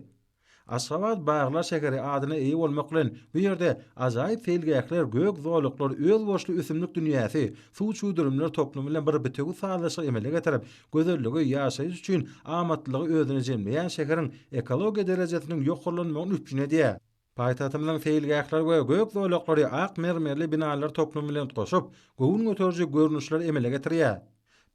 Aşgabat Bağlar şäheri adyna eýi bolmak bilen bu ýerde ajaýyp feýilgäkler, gök zoluklar, öz boşly üsümlik dünýäsi, suw çuwdurumlar toplumy bilen bir bitegi sağlaşyk emele getirip, gözelligi ýaşaýyş üçin amatlygy özüne jemleýän şäheriň ekologiýa derejesiniň ýokurlanmagyny üçin edýär. Paýtatymyň feýilgäkler we gök zoluklary ak mermerli binalar toplumy bilen goşup, göwün göterji görnüşler emele getirýär.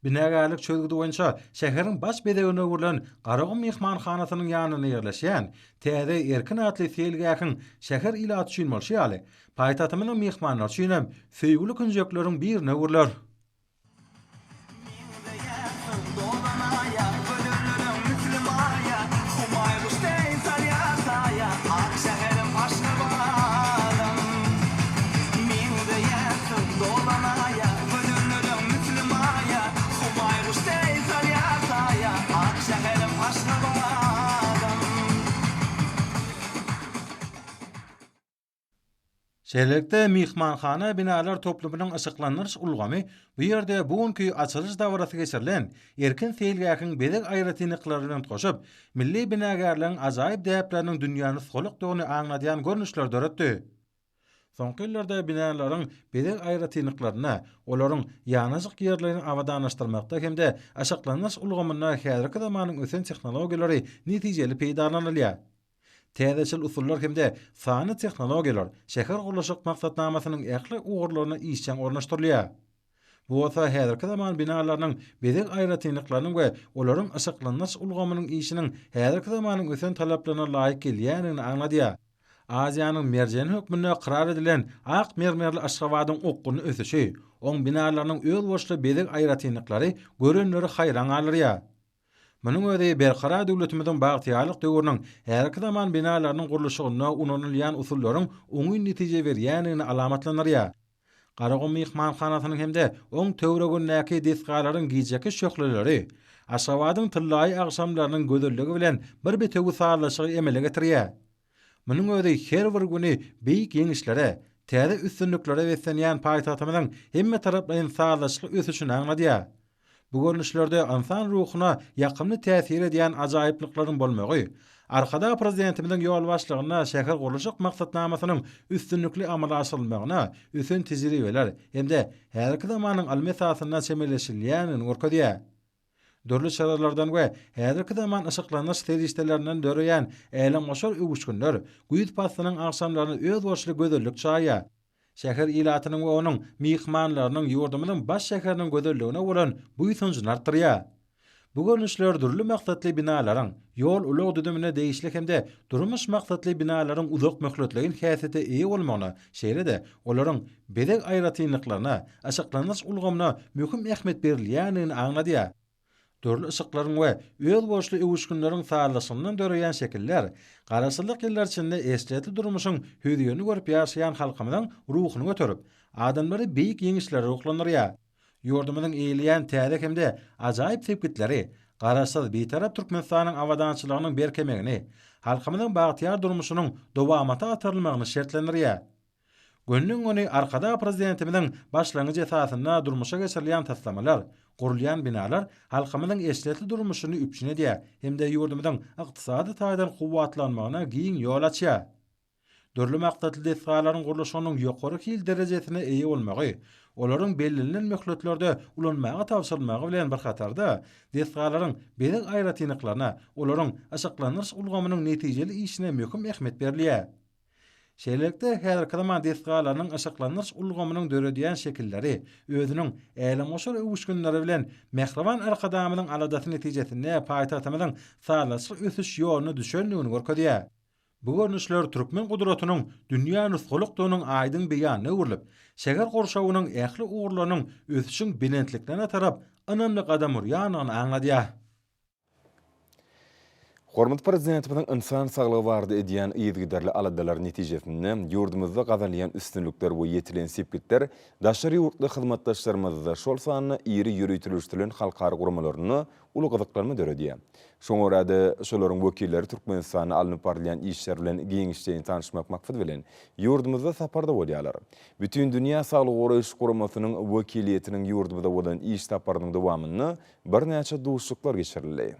Binägärlik çözgüdi boýunça şäheriň baş bedegine urulan Garagum mehmanhanasynyň ýanyna ýerleşýän täze erkin atly feýilgäkiň şäher ilaty üçin bolşýaly. Paýtatymyň mehmanlar üçin hem feýguli kunjaklaryň birine urlar. Şeýlelikde mehmanhana binalar toplumynyň ysyklanýar ulgamy bu ýerde bugünkü açylyş dawrasy geçirilen erkin feýilgäkiň bedek aýratynyklary bilen goşup, milli binägärligiň ajaýyp däpleriniň dünýäni solukdygyny aňladýan görnüşler döretdi. Soňky ýyllarda binalaryň bedek aýratynyklaryna, olaryň ýanaşyk ýerlerini awadaňlaşdyrmakda hemde aşyklanýar ulgamyna häzirki zamanyň ösen tehnologiýalary netijeli peýdalanylýar. Täzeçil usullar hemde sany tehnologiýalar şäher gurulşyk maksatnamasynyň ähli ugurlaryna işçän ornaşdyrylýar. Bu bolsa häzirki zaman binalarynyň bedek aýratynyklarynyň we olaryň aşyklanýar ulgamynyň işiniň häzirki zamanyň ösen talaplaryna laýyk gelýänini aňladýar. Aziýanyň merjeni hökmünde karar edilen ak mermerli Aşgabatyň okuny ösüşi, oň binalarynyň öz boşly bedek aýratynyklary görenleri haýran galyrýar. Munyň özi berqara döwletimiziň bagtyýarlyk döwrüniň herki zaman binalarynyň gurulşygyna unanylýan usullaryň oňy netije berýänini alamatlanyrýar. Garagum mehmanhanasynyň hemde oň töwregünnäki desgalaryň gijeki şöhleleri, Aşgabatyň tyllaý agşamlarynyň gözelligi bilen bir bitegi sağlaşygy emele getirýär. Munyň özi her bir güni beýik ýeňişlere, täze üstünliklere beslenýän paýtatymyň hemme taraplaryň sağlaşyk ösüşini aňladýar. Bu görnüşlerde insan ruhuna ýakynly täsir edýän ajaýyplyklaryň bolmagy, arkada prezidentimiň ýol başlygyna şäher gurulşyk maksatnamasynyň üstünlikli amala asylmagyna ösen tejribeler hemde herki zamanyň almesasyna çemeleşilýänini görkezýär. Dörli şaralardan we häzirki zaman aşyklanýar terişdelerinden döreýän eýlem goşar öwüşgünler güýt pasynyň agşamlaryny öz boşly gözellik çaýýar. Şäher ilatynyň we onuň mehmanlarynyň ýurdumynyň baş şäheriniň gözelligine bolan bu ýytynjyny artdyrýar. Bu görnüşler durly maksatly binalaryň ýol ulug düdümine değişlik hemde durmuş maksatly binalaryň uzak möhletligin häsiýeti eýi bolmagyna, şeýle-de olaryň bedek aýratynyklaryna, aşyklanýar ulgamyna möhüm ähmet berilýänini aňladýar. Dörli ışıklaryň we öz boşly öwüşgünleriň sağlaşygynyň döreýän şekiller, garaşylyk ýyllar içinde esletli durmuşyň höýdüýeni görüp ýaşaýan halkymyň ruhuny göterip, adamlary beýik ýeňişlere ruhlandyrýar. Ýurdumynyň eýleýän täze hemde ajaýyp tepkitleri, garaşsyz beýtarap Türkmenistanyň awadançylygynyň berkemegini, halkymyň bagtyar durmuşynyň dowamaty atyrylmagyny şertlendirýär. Gönlüň öni arkada prezidentimiň başlangyç esasyna durmuşa geçirilýän taslamalar, gurulýan binalar halkymyň esletli durmuşyny üpçün edýär, hemde ýurdumyň ykdysady taýdan kuwwatlanmagyna giň ýol açýar. Dörli maksatly desgalaryň gurulşynyň ýokary hil derejesine eýi bolmagy, olaryň bellilen möhletlerde ulanmagy tawsyrylmagy bilen bir hatarda desgalaryň bedek aýratynyklaryna, olaryň aşyklanýar ulgamynyň netijeli işine möhüm ähmet berilýär. Şeýlelikde häzirki zaman desgalarynyň aşyklanýar ulgamynyň döredýän şekilleri özüniň eýlem goşar öwüşgünleri bilen mehriban arkadamynyň aladaty netijesinde paýtatymyň sağlaşyk ösüş ýoluny düşenligini görkezýär. Bu görnüşler Türkmen gudratynyň dünýäni solukdygynyň aýdyn beýanyna urulyp, şäher gorşawynyň ähli ugurlarynyň ösüşiň bilentliklerine tarap önämli gadam urýanyny aňladýar. Hormat Prezidentimizin insan saglygy barada edýän ýygydarly aladalar netijesinde ýurdumyzda gazanlayan üstünlükler we ýetilen sepkitler daşary ýurtly hyzmatdaşlarymyzda şol sanyny iri ýürütilýän halkary guramalarını ulugydyklarmy döredýär. Şoň orada şolaryň wekilleri Türkmenistana alınıp barylýan işler bilen giňişden tanışmak maksat bilen ýurdumyzda saparda bolýarlar. Bütün dünýä saglyk goraýyş guramasynyň wekiliýetiniň ýurdumyzda bolan iş taparynyň dowamyny bir näçe duşluklar geçirildi.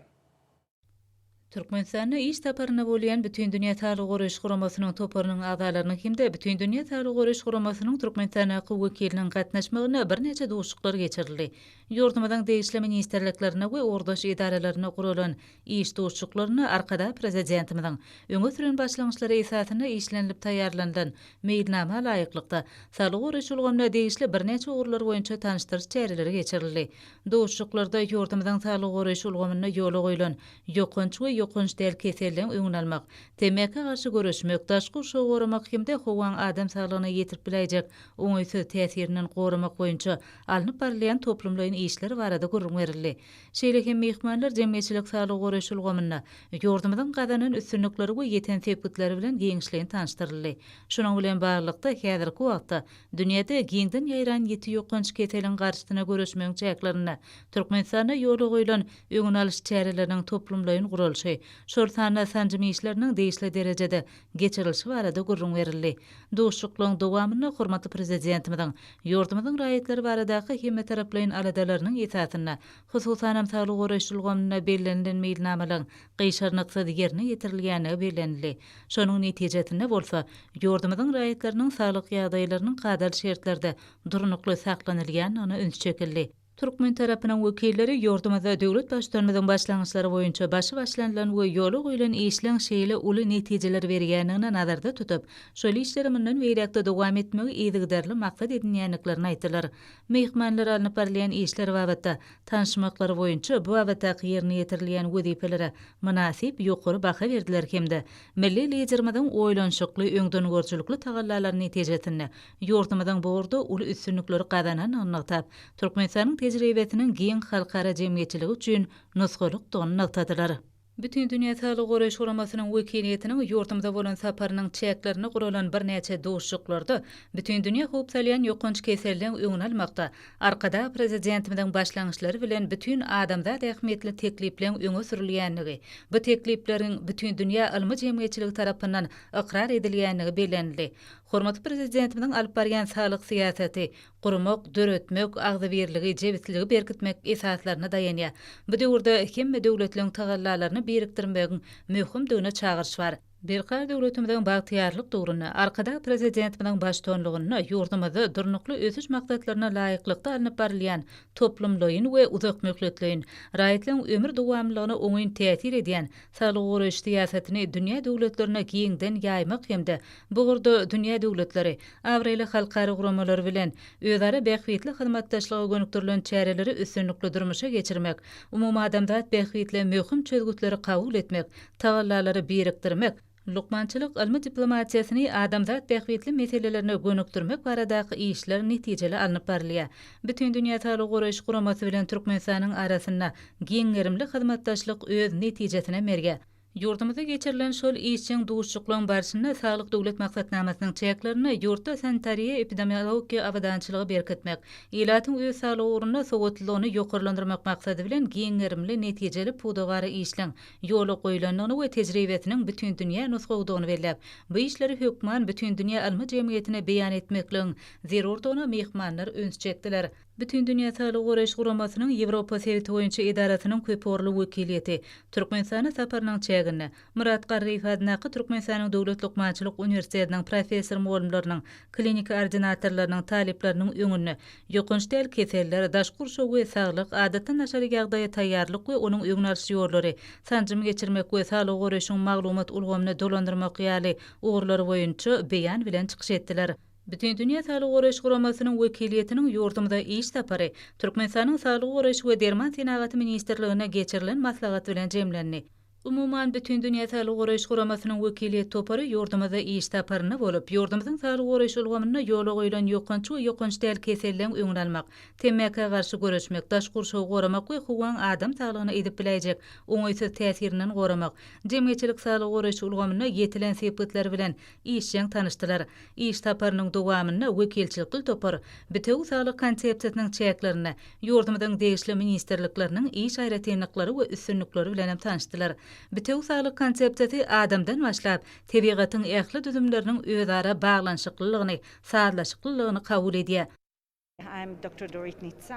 Türkmenistan'a iş taparına bolýan bütün dünýä Saglyk goraýyş guramasynyň toparynyň agalaryny kimde bütün dünýä Saglyk goraýyş guramasynyň Türkmenistana wekiliniň gatnaşmagyna bir näçe duşluklar geçirildi. Ýurdumyň degişli ministerliklerine we ordaş idaralaryna guralan iş duşluklaryny arkada prezidentimiň öňe süren başlangyçlary esasyna işlenip taýýarlanan meýilnama laýyklykda Saglyk goraýyş ulgamyna degişli bir näçe ugrlar boýunça tanıştyryş çäreleri geçirildi. Duşluklarda ýurdumyň Saglyk goraýyş ulgamyna ýola goýulan ýokunç we ýokunç däl keselliň öňüne almak, temeke garşy görüşmek, daşky şow goramak kimde howan adam saglygyna ýetirip biläjek oňaýsy täsirinden goramak boýunça alınıp barylýan toplumlaryň işleri barada gurrun berildi. Şeýle hem mehmanlar jemgyýetçilik Saglyk goraýyş ulgamyna ýurdumyň gadanan üstünlikleri we ýeten sepkitleri bilen giňişlerini tanıştyryldy. Şonuň bilen baglanykda häzirki wagtda dünýede giňden ýaýran ýeti ýokunç keseliň garşysyna görüşmek çäklerini Türkmenistana ýola goýulan öňüne alyş çäreleriniň toplumlaryň gurulşy, şol sanyna sanjymy işleriniň degişli derejede geçirilşi barada gurrun berildi. Duşluklaryň dowamyny hormatly prezidentimiň ýurdumyň raýatları baradaky hemme taraplaryň aladalarynyň esasyna, hususan Saglyk goraýyş ulgamyna bellenlen meýilnamalar gyşarnyksa ýerine ýetirilýäni bellenildi. Şonuň netijesinde bolsa, ýurdumyň raýatlarynyň saglyk ýagdaýlarynyň gadal şertlerde durunukly saklanylýany ona üns çekildi. Türkmen tarapynyň wekilleri ýurdumyzda döwlet başlanmadan başlangyçlary boýunça başlanýan we ýola goýulan işleň şeýle uly netijeler berýänini nazarda tutup, şol işleri mundan beýlekde dowam etmegi ýygydarly maksat edinýänliklerini aýtdylar. Mehmanlar alınıp barylýan işler babatda tanışmaklary boýunça bu babatda ýerine ýetirilýän wezifelere münasip ýokary baha berdiler hemde milli liderimiň oýlanşykly öňden görçülükli tagallalaryny netijesinde ýurdumyň bu orda uly üstünlikleri gadanan anlatap Türkmenistanyň tejribesiniň giň halkara jemgyýetçiligi üçin nusgulukdygyny nagtadylar. Bütün dünýä Saglyk goraýyş guramasynyň wekiliýetiniň ýurdumyzda bolan saparynyň çäklerini guralan bir näçe duşluklarda bütün dünýä howp salýan ýokunç keselliň öňüne almakda arkada prezidentimiň başlangyçlary bilen bütün adamzat ähmiýetli teklipleň öňe sürilýänligi, bu teklipleriň bütün dünýä ilmi jemgyýetçiligi tarapyndan ikrar edilýänligi bellenildi. Hormatly prezidentimiň alyp barýan saglyk siýasati, gurmak, döretmek, agdy berligi, jebitligi berkitmek esaslaryna daýanýar. Bu döwürde hemme döwletleriň tagallalaryny birikdirmegiň möhümdigine çağırış var. Berkar döwletimiň bagtyarlyk dogruny arkada prezidentimiň baştonlugyny ýurdumyzda durnukly ösüş maksatlaryna laýyklykda alınıp barylýan toplumlaryň we uzak möhletlerin raýatlaryň ömür dowamlygyna oňyn täsir edýän Saglyk goraýyş siýasatini dünýä döwletlerine giňden ýaýmak hemde bu gurda dünýä döwletleri awraýly halkary guramalar bilen özara bähwitli hyzmatdaşlygy gönükdirilen çäreleri üstünlikli durmuşa geçirmek, umumy adamzat bähwitli möhüm çözgütleri kabul etmek, tagallalary birikdirmek, lukmançylyk ilmi diplomatiýasyny adamzat bähwitli meselelerini gönükdirmek baradaky işler netijeli alınıp barylýar. Bütün dünýä Saglyk goraýyş guramasy bilen Türkmenistanyň arasynda giň gerimli hyzmatdaşlyk öz netijesine merge. Ýurdumyzda geçirilen şol işçiň duşluklaryň barşyna saglyk döwlet maksatnamasynyň çäklerini ýurtda sanitariýa epidemiologiýa awadançylygy berkitmek, ýylatyň öz saglygy ugrunda sowatlylygyny ýokarlandyrmak maksady bilen giň gerimli netijeli pudagary işleň ýola goýulanyny we tejribesiniň bütün dünýä nusgawdygyny belläp, bu işleri hökman bütün dünýä ilmi jemgyýetine beýan etmekliň zerurdygyna mehmanlar öns çekdiler. Bütün dünýä Saglyk goraýyş guramasynyň Ýewropa Soweti boýunça idarasynyň köporly wekiliýeti Türkmenistana saparynyň çägini Murat Garryf adnaky Türkmenistanyň Döwlet Lukmançylyk Uniwersitetining professor mugallimlarynyň klinik ordinatorlarynyň talipleriniň öňüne ýokunç däl keseller, daşgurşaw we saglyk adatdan naşary ýagdaýa taýýarlyk we onuň öňüne alýş ýollary, sanjymy geçirmek we Saglyk goraýyşyň maglumat ulgamyny dolandyrmak ýaly ugrulary boýunça beýan bilen çykyş etdiler. Bütün dünýä Saglyk goraýyş guramasynyň wekiliýetiniň ýurdumyzda iş tapary Türkmenistanyň Saglyk goraýyş we derman senagaty ministrligine geçirilen maslahat bilen jemlendi. Umuman bütün dünya Sağlyk Goraýyş Guramasynyň wekili topary ýurdumyza iş taparyna bolup, ýurdumyzyň sağlyk goraýyş ulgamyna ýola goýulan ýokançy we ýokanç däl keselliň öňüni almak, temmäke garşy görüşmek, daş gurşaw goramak we howan adam saglygyna edip biläjek oňaýsyz täsirinden goramak, jemgyýetçilik sağlyk goraýyş ulgamyna ýetilen sepetler bilen işçiň tanışdylar. İş taparynyň dowamyna wekilçilik topar, bitew sağlyk konsepsiýasynyň çäklerini, ýurdumyzyň degişli ministerlikleriniň iş aýratynlyklary we üstünlikleri bilen tanışdylar. Bitew sağlyk konsepsiýasy adamdan başlap tebigatyň ähli düzümleriniň özara baglanşyklylygyny, saatlaşyklylygyny kabul edýär.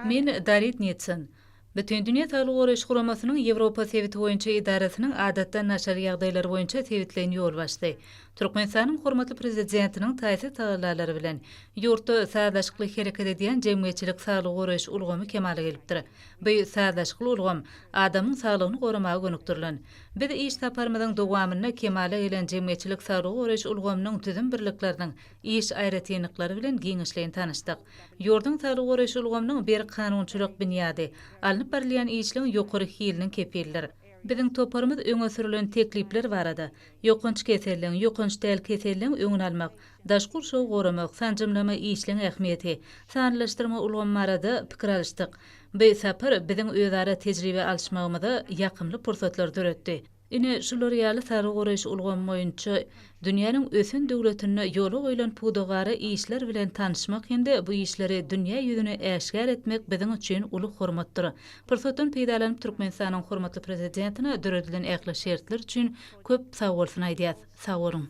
Men Dorit Nitsen. Bütün dünya Sağlyk Goraýyş Guramasynyň Ýewropa Sewiti boýunça idarasynyň adatda naşar ýagdaýlar boýunça sewitlen ýol başdy. Türkmenistanyň hormatly prezidentiniň taýsir taýdanlary bilen ýurtda saatlaşykly hereket edýän jemgyýetçilik sağlyk goraýyş ulgamy kemale gelipdir. Bu saatlaşykly ulgam adamyň saglygyny goramagy gönükdirilen. Biz iş taparmyzyň dowamyna kemale gelen jemgyýetçilik sağlyk goraýyş ulgamynyň tüzüm birlikleriniň iş aýratynlyklary bilen giňişleýin tanışdyk. Ýurdun sağlyk goraýyş ulgamynyň bir kanunçylyk bünyady, alınıp berilýän işleň ýokary hiliniň kepilleri. Bizim toparymyz öňe sürülen teklipler barada. Ýokanç keselliň, ýokanç däl keselliň öňüni almak, daş gurşaw goramak, sanjymlama işleň ähmiýeti, sanylaşdyrma ulgamlarada pikir alışdyk. Bu sapar bizim özara tejribe alşmagymyza ýakymly pursatlar döretdi. Ine şular ýaly sağlyk goraýyş ulgamy boýunça dünýäniň ösün döwletine ýola goýulan pudagary işler bilen tanışmak hende bu işleri dünýä ýüzüne äşgär etmek bizim üçin uly hormatdyr. Pursatdan peýdalanyp Türkmenistanyň hormatly prezidentine döredilen ähli şertler üçin köp sag bolsun aýdýar. Sag bolun.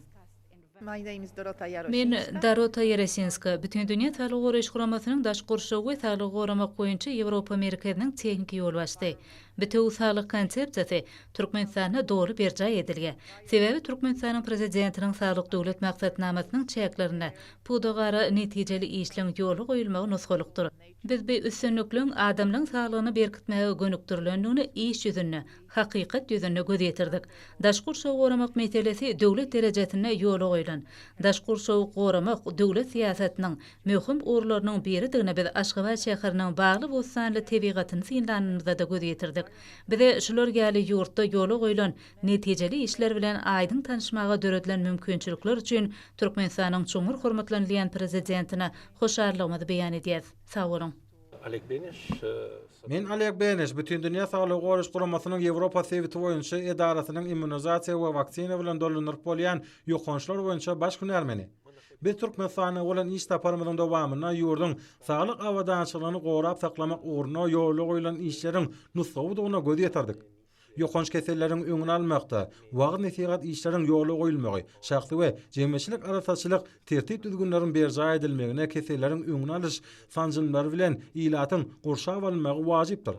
Men Dorota Yeresinska, bütün dünya Sağlyk Goraýyş Guramasynyň daş gurşaw we sağlyk goramak boýunça Ýewropa merkeziniň tehnik ýol başdy. Bitew sağlyk konsepsiýasy Türkmenistana dogry berjay edilýär. Sebebi Türkmenistanyň prezidentiniň sağlyk döwlet maksatnamasynyň çäklerini pudagary netijeli işleň ýoly goýulmagy nusgalykdyr. Biz bu üstünlikliň adamlaryň saglygyny berkitmäge gönükdirilendigini iş ýüzüne, hakykat ýüzüne göz ýetirdik. Daş gurşaw goramak meselesi döwlet derejesinde ýoly goýulan. Daş gurşaw goramak döwlet siýasatynyň möhüm orlarynyň biridigine biz Aşgabat şäheriniň bagly bolsanly tebigatyny synlanymyzda da göz ýetirdik. Bize şular ýaly ýurtda ýoly goýulan netijeli işler bilen aýdyň tanışmaga döredilen mümkinçilikler üçin Türkmenistanyň çoňur hormatlanýan prezidentine hoşarlygymyzy beýan edýäs. Sag bolun. Men Alek Beniş, bütün dünya Sağlyk Goraýyş Guramasynyň Ýewropa Sewiti boýunça edarasynyň immunizasiýa we vaksina bilen dolanyryp bolýan ýokançlar boýunça baş günärmeni. Biz Türkmenistanyň bolan iş taparmyzyň dowamyna ýurdun saglyk awadançylygyny gorap saklamak ugruna ýoly goýulan işleriň nusgawdygyna göz ýetirdik. Ýokanç keselleriň öňüni almakda, wagt nesihat işleriň ýoly goýulmagy, şahsy we jemgyýetçilik arasaçylyk tertip düzgünleriň berjay edilmegine keselleriň öňüni alyş sanjymlary bilen ilatyň gurşaw alınmagy wajypdyr.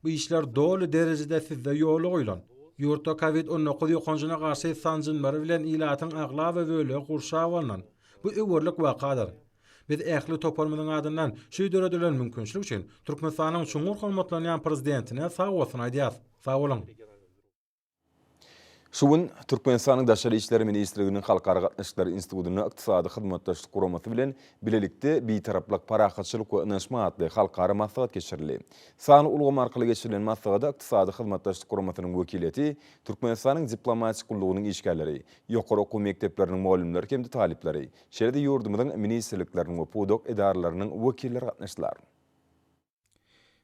Bu işler dolu derejede sizde ýoly goýulan. Ýurtda COVID-19 ýokançyna garşy sanjymlary bilen ilatyň agla we böle gurşaw alynan. Bu öwürlik wakadyr. Biz ähli toparmynyň adyndan şu döredilen mümkinçilik üçin Türkmenistanyň çoňur hormatlanýan prezidentine sag bolsun aýdýar. Sag bolun. Şuwun Türkmenistanyň Daşary işleri ministrliginiň Halkara gatnaşyklary institutynyň ykdysady hyzmatdaşlyk guramasy bilen bilelikde beýtaraplyk parahatçylyk we ynanşma adly halkara maslahat geçirildi. Sany ulgam arkaly geçirilen maslahatda ykdysady hyzmatdaşlyk guramasynyň wekileti Türkmenistanyň diplomatik gullugynyň işgärleri, ýokary okuw mekdepleriniň muallimleri hemde talipleri, şeýle ýurdumyzyň ministrlikleriniň we pudak edaralarynyň wekilleri gatnaşdylar.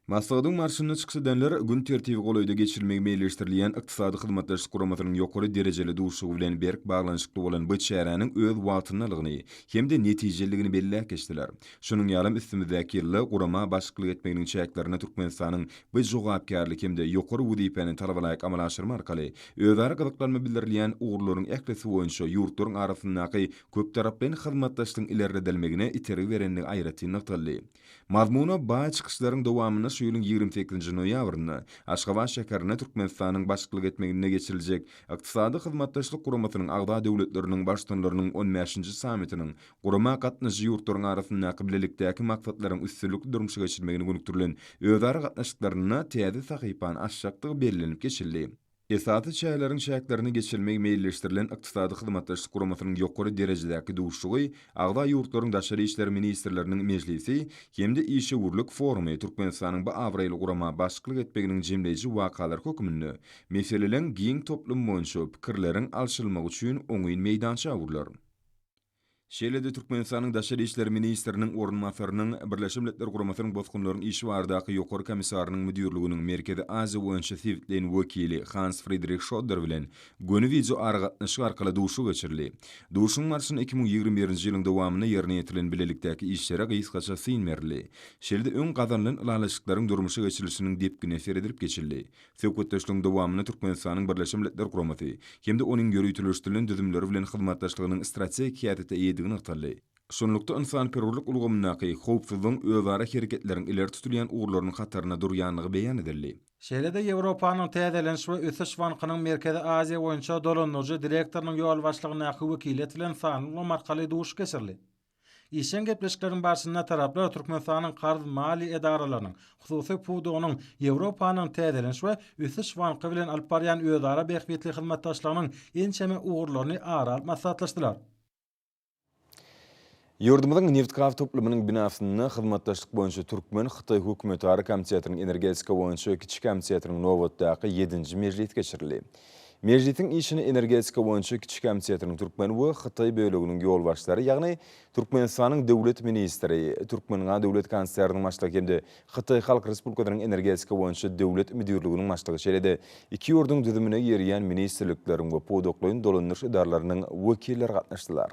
Maslahatyň marşyna çyksy denler gün tertibi golaýda geçirilmegi meýilleşdirilýän ykdysady hyzmatdaşlyk guramasynyň ýokary derejeli duşugy bilen berk baglanşykly bolan bu şäheriniň öz watanlygyny hemde netijeligini belläp geçdiler. Şunyň ýalym üstümizdäki ýyly gurama başçylyk etmeginiň çäklerini Türkmenistanyň bu jogapkärlik hemde ýokary wüdipeni talabalaýyk amalaşdyrma arkaly özara gyzyklanma bildirilýän ugurlaryň ählisi boýunça ýurtlaryň arasyndaky köp taraply hyzmatdaşlygyň ilerledilmegine iteri berenligi aýratyn noktaly. Mazmuna baý çykyşlaryň dowamyna şu ýylyň 28-nji noýabryna Aşgabat şäherine Türkmenistanyň başçylyk etmegine geçiriljek ykdysady hyzmatdaşlyk guramasynyň agda döwletleriniň başçylarynyň 15-nji samitiniň gurama gatnaşy ýurtlaryň arasyndaky bilelikdäki maksatlaryň üstünlükli durmuşa geçirmegine gönükdirilen özara gatnaşyklaryna täze sahypan aşşakdygy bellenip geçildi. Esasy şäherleriň şäklerini geçirmegi meýilleşdirilen ykdysady hyzmatdaşlyk guramasynyň ýokary derejedäki duşugy Agda ýurtlaryň daşary işler ministrleriniň mejlisi hemde işe urluk forumy Türkmenistanyň bu awraýly gurama başçylyk etmeginiň jemleýici wakalar hökmünde meseleleň giň toplum boýunça pikirleriň alşylmagy üçin oňuýyn meýdança urlar. Şeýlede Türkmenistanyň daşary işler ministriniň ornunmasarynyň Birleşik Milletler Guramasynyň bozgunlaryň işi bardaky ýokary komissarynyň müdürliginiň Merkezi Aziýa boýunça sewitlen wekili Hans Friedrich Schroeder bilen göni video aragatnaşyk arkaly duşu geçirildi. Duşuň marşyny 2021-nji ýylyň dowamyna ýerine ýetirilen bilelikdäki işlere gysgaça syn berildi. Şeýlede öň gazanlyň ulalaşyklaryň durmuşa geçirilişiniň depkine seredip geçirildi. Söwketdeşligiň dowamyna Türkmenistanyň Birleşik Milletler Guramasy hemde onuň ýürütülüşdirilen düzümleri bilen hyzmatdaşlygynyň strategik Şonlukda insan perwerlik ulgamynaky howpsuzlygyň özara hereketleriň ileri tutulýan uğurlarynyň hatarına durýanlygy beýan edildi. Şeýlede Ýewropanyň täzeleniş we ösüş bankynyň Merkezi Aziýa boýunça dolanýarjy direktorynyň ýol başlygyna wekil etilen Sanly markaly duş geçirildi. İşen gepleşikleriň barşyna taraplar Türkmenistanyň qarz mali edaralarynyň, hususy PUDO-nyň Ýewropanyň täzeleniş we ösüş banky bilen alyp barýan özara behbetli hyzmatdaşlygynyň ençeme uğurlaryny aralyp maslahatlaşdylar. Ýurdumyzyň Neft-gaz toplumynyň binasyny hyzmatdaşlyk boýunça Türkmen Hytaý hökümeti ary komitetynyň energetika boýunça kiçik komitetynyň nowatdaky 7-nji mejlisi geçirildi. Mejlisiň işini energetika boýunça kiçik komitetynyň Türkmen we Hytaý böleginiň ýol başlary, ýagny Türkmenistanyň döwlet ministri, Türkmenga döwlet kansleriniň başlygy hemde Hytaý Halk Respublikasynyň energetika boýunça döwlet müdürliginiň başlygy şeýlede iki ýurdun düzümine ýerýän ministrlikleriň we podoklaryň dolanýyş edaralarynyň wekilleri gatnaşdylar.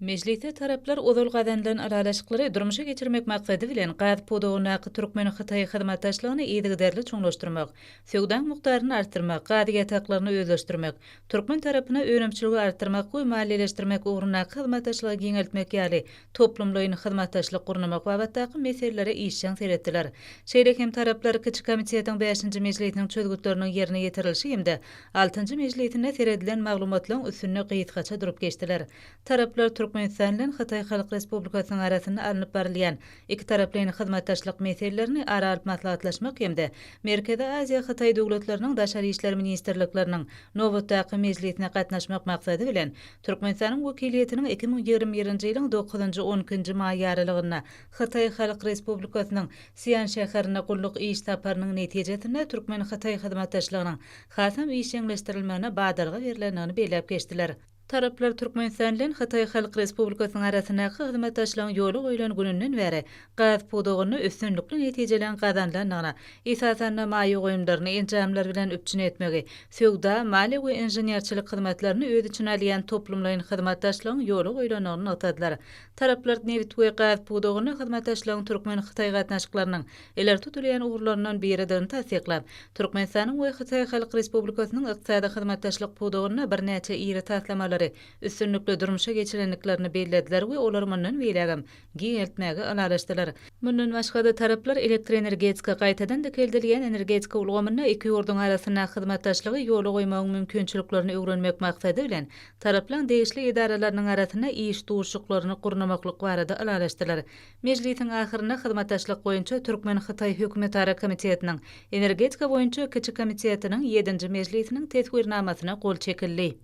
Mejlisde taraplar ozal gadandan aralaşyklary durmuşa geçirmek maksady bilen gaz podogyna Türkmen Hytaý hyzmatdaşlygyny ýygyderli çoňlaşdyrmak, söwdan mukdaryny artdyrmak, gaz ýataklaryny özleşdirmek, Türkmen tarapyna öňümçiligi artdyrmak we maliýeleşdirmek ugruna hyzmatdaşlygy giňeltmek ýaly toplumlaryň hyzmatdaşlyk gurnamak babatdaky meselelere işçiň seretdiler. Şeýle hem taraplar kiçik komitetiň 5-nji mejlisiniň çözgütleriniň ýerine ýetirilişi hemde 6-njy mejlisine seredilen maglumatlaryň üstünde gyýytgaça durup geçdiler. Taraplar Türkmenistan'dan Hytaý Halk Respublikasynyň arasyna alınıp barylan iki taraplyň hyzmatdaşlyk meselelerini aralyp maslahatlaşmak hemde Merkezi Aziýa Hytaý döwletleriniň daşary işler ministrlikleriniň nowatdaky mejlisine gatnaşmak maksady bilen Türkmenistanyň wekiliýetiniň 2021-nji ýylyň 9-njy 12-nji maý ýarylygyna Hytaý Halk Respublikasynyň Siýan şäherine gulluk iş taparynyň netijesinde Türkmen Hytaý hyzmatdaşlygynyň hasam işçileşdirilmegine badarga berilenini beýlep geçdiler. Taraplar Türkmenistan'dan Hytaý Halk Respublikasynyň arasyna hyzmatdaşlygyň ýoly goýulan gününden bäri gaz podogyny üstünlikli netijelen gazanlanmagyna, esasen maýy goýumlaryny enjamlar bilen öpçün etmegi, söwda, mali we inženýerçilik hyzmatlaryny öz içine alýan toplumlaryň hyzmatdaşlygyň ýoly goýulanyny notadlar. Taraplar neft we gaz podogyny hyzmatdaşlygyň Türkmen Hytaý gatnaşyklarynyň eler tutulýan ugrlaryndan biridirini tasdiklap, Türkmenistanyň we Hytaý Halk Respublikasynyň ykdysady hyzmatdaşlyk podogyna bir näçe iri taslamalar üstünlikle durmuşa geçirenliklerini bellädiler we olar mundan beýlegem giňeltmäge alalaşdylar. Mundan başga taraplar elektroenergetika gaýtadan dikeldirilen energetika ulgamyna iki ýurdun arasyna hyzmatdaşlygy ýoly goýmagyň mümkinçiliklerini öwrenmek maksady bilen taraplar degişli edaralarynyň arasyna iş duşuklaryny gurnamaklyk barada alalaşdylar. Mejlisiň ahyryna hyzmatdaşlyk boýunça Türkmen Hytaý hökümeti ara komitetining energetika boýunça kiçik komitetining 7-nji mejlisiniň teswirnamasyna gol çekildi.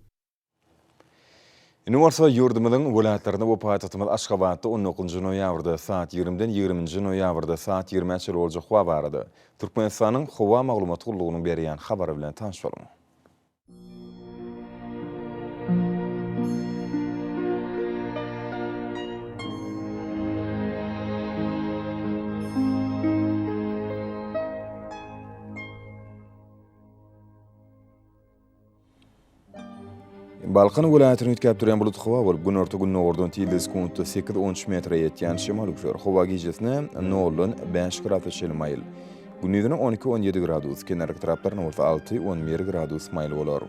Üniversite ýurdumynyň welaýatlaryna we paýtagtymyz Aşgabatda 19-njy noýabrda saat 20-den 20-nji noýabrda saat 20-çe boljak howa barady. Türkmenistanyň howa maglumat gullugynyň berýän habary bilen tanışalım. Balkan welaýatyny ütkäp duran bulut howa bolup gün orta günne ordan tildis kuntu 8-13 metre ýetýän şemal uçur. Howa gijesine 0-5 grad şelmaýyl. Gündüzüne 12-17 gradus, kenarky taraplarına 6-11 gradus maýl bolar.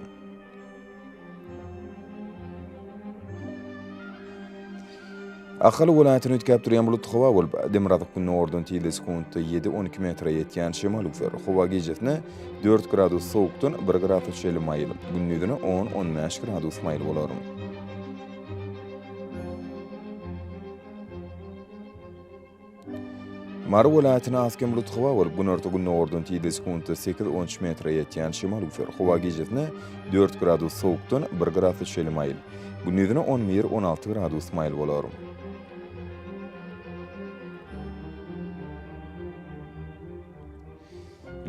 Ahali welaýatyny ütkäp duran bulut howa bolup Demiradaky günne ordan tildis kuntu 7-12 metre ýetýän şemal uçur. Howa gijesine 4 gradus sowukdan 1 grad şelmaýyl. Gündüzüne 10-15 gradus maýl bolar. Marı welaýatyna asken bulut hawa bolup günorta günne ordun tide sekundy 8-13 metre ýetýän şemal üfer. Hawa gejetine 4 gradus sowukdan 1 gradus şeli maýl. Gündüzine 11-16 gradus maýl bolar.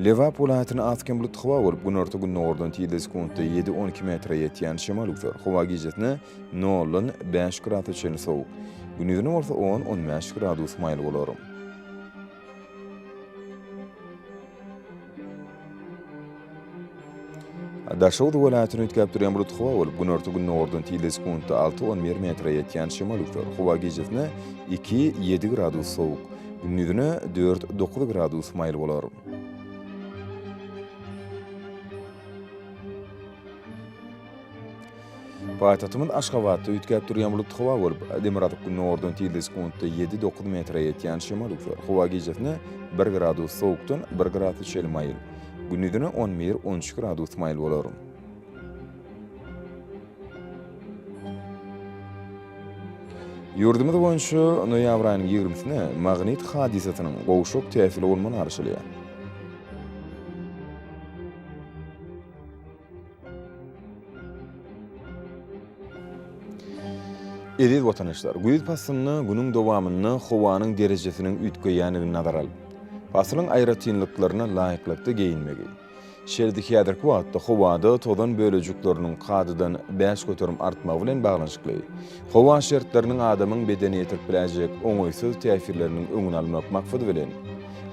Lewap welaýatyna asken bulut hawa bolup günorta günne ordun tide sekundy 7-12 metre ýetýän şemal üfer. Hawa gejetine 0-5 gradus şeli sowuk. Gündüzine bolsa 10-15 gradus maýl bolar. Daşawdy welaýatyny ütkäp durýan bulut hawa bolup günorta günne ordun tide sekundy 6-11 metre ýetýän şemal üfer. Hawa gejetine 2-7 gradus sowuk. Gündüzine 4-9 gradus maýl bolar. Paýtatymyň Aşgabatda ütkäp durýan bulut hawa bolup Demiratup günne ordun tide sekundy 7-9 metre ýetýän şemal üfer. Hawa gejetine 1 gradus sowukdan 1 gradus şeli maýl. Gündüzine 11-13 gradus maýl bolar. Ýurdumyz boýunça noýabr aýynyň 20-sine magnit hadisatynyň gowşok täsiri bolmany arşylýar. Edil watandaşlar, güýt pasyny günüň dowamyny howanyň derejesiniň ütgeýänligini nazar alyp, pasylyň aýratynlyklaryna laýyklykda geyinmegi. Şerdiki ýadyrky wagtda howada tozan bölejikleriniň gadydan 5 göterim artmagy bilen baglanyşykly. Howa şertleriniň adamyň bedeni ýetirip biläjek oňoýsuz täsirleriniň öňüni almak maksady bilen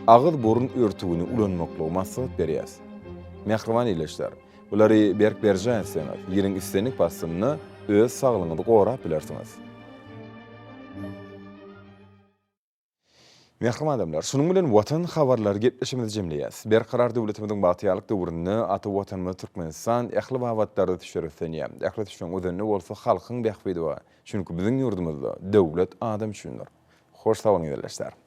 agyl burun örtügini ulanmakly maksat berýär. Mehriban ileşler, bulary berk berjänseniz, ýeriň istenik pasyny öz saglygyňyzy gorap bilersiňiz. Mehriban adamlar, şunun bilen watan habarlary gepleşimizi jemleýäs. Berkarar döwletimiziň bagtyýalyk döwründe aty watanymyz Türkmenistan ähli wagtlarda düşürýär. Ähli düşen özüne bolsa halkyň bähbidi bar. Çünki biziň ýurdumyzda döwlet adam üçindir. Hoş sag bolun